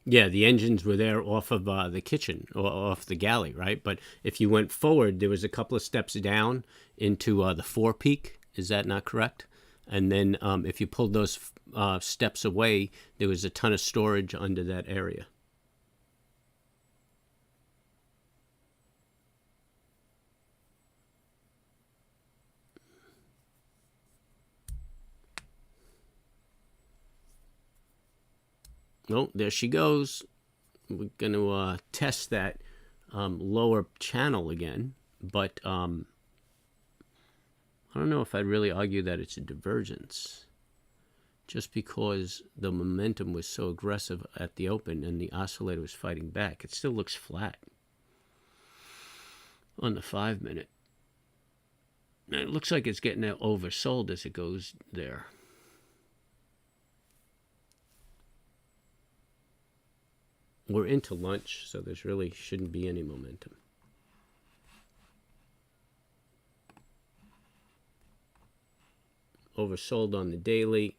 Yeah, the engines were there off of the kitchen or off the galley, right? But if you went forward, there was a couple of steps down into the forepeak. Is that not correct? And then if you pulled those steps away, there was a ton of storage under that area. Oh, there she goes. We're going to test that lower channel again, but I don't know if I'd really argue that it's a divergence, just because the momentum was so aggressive at the open and the oscillator was fighting back. It still looks flat on the 5-minute. And it looks like it's getting oversold as it goes there. We're into lunch, so there's really shouldn't be any momentum. Oversold on the daily,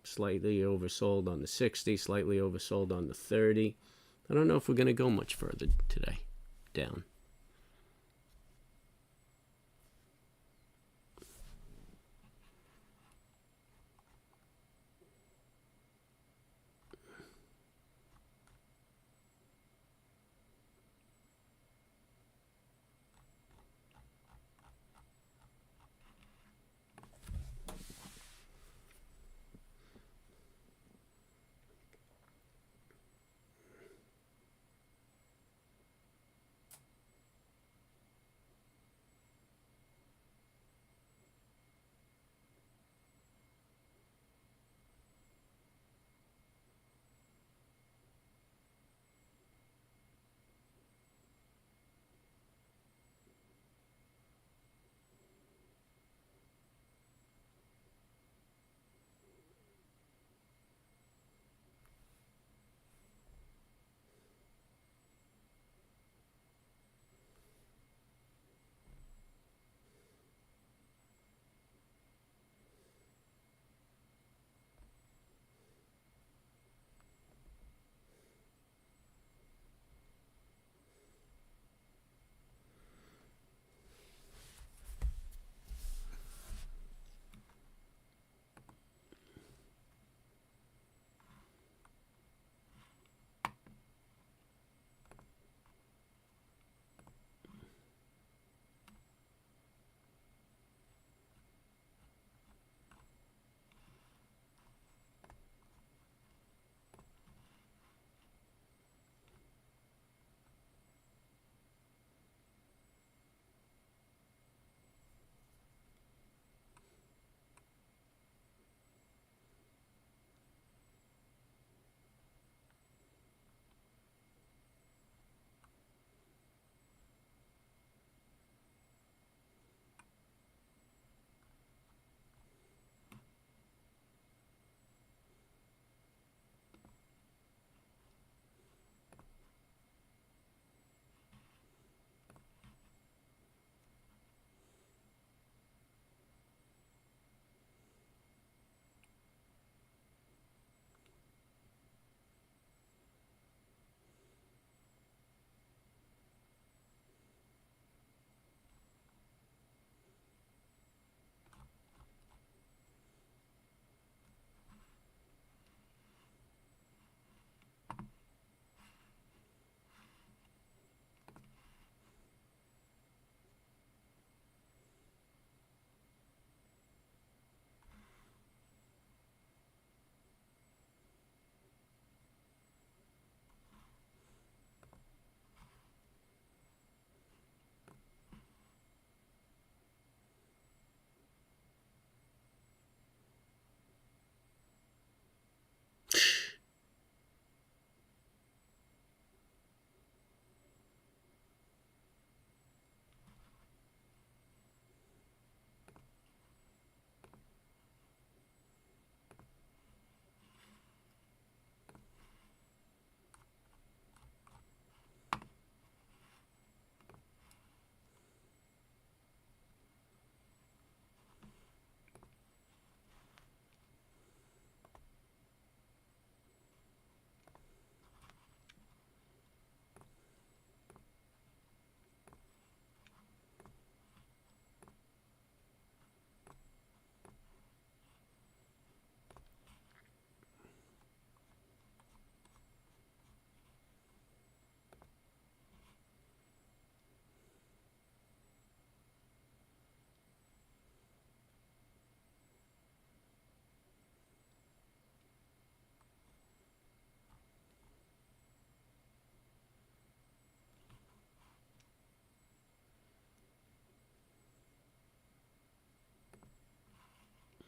slightly oversold on the 60, slightly oversold on the 30. I don't know if we're going to go much further today, down.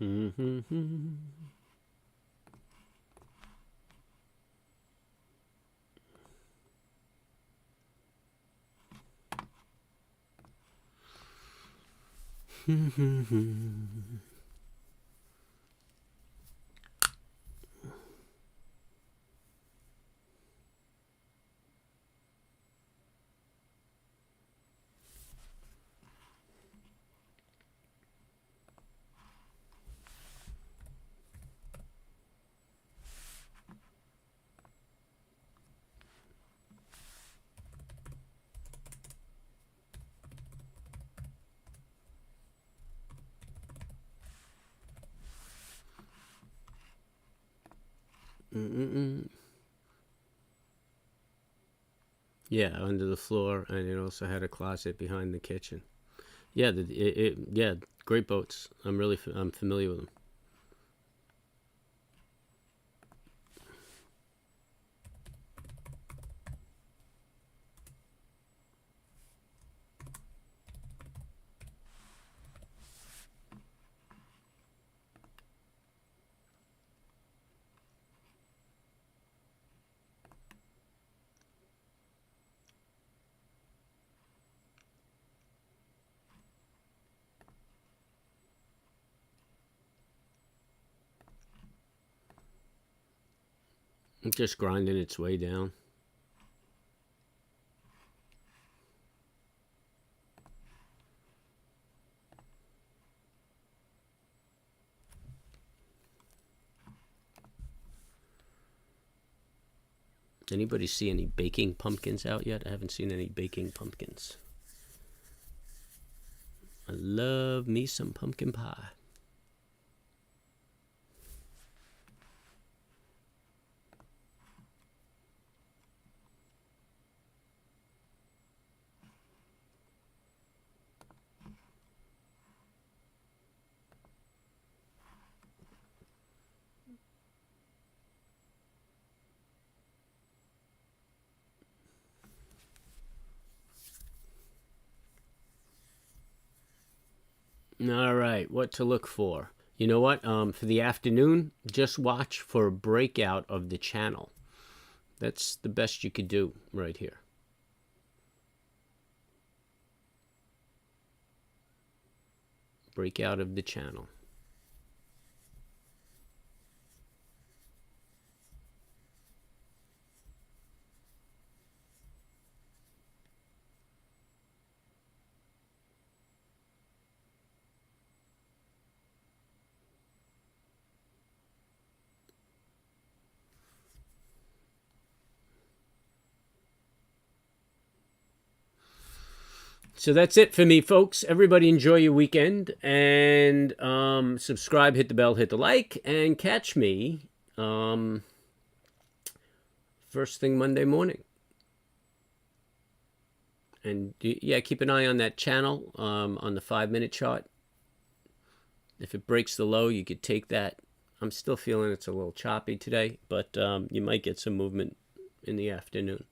Mm-hmm. Mm-mm. Yeah, under the floor, and it also had a closet behind the kitchen. Yeah, yeah, great boats. I'm familiar with them. It's just grinding its way down. Anybody see any baking pumpkins out yet? I haven't seen any baking pumpkins. I love me some pumpkin pie. All right, what to look for? You know what? For the afternoon, just watch for a breakout of the channel. That's the best you could do right here. Breakout of the channel. So that's it for me, folks. Everybody enjoy your weekend, and subscribe, hit the bell, hit the like, and catch me first thing Monday morning. And yeah, keep an eye on that channel on the 5-minute chart. If it breaks the low, you could take that. I'm still feeling it's a little choppy today, but you might get some movement in the afternoon.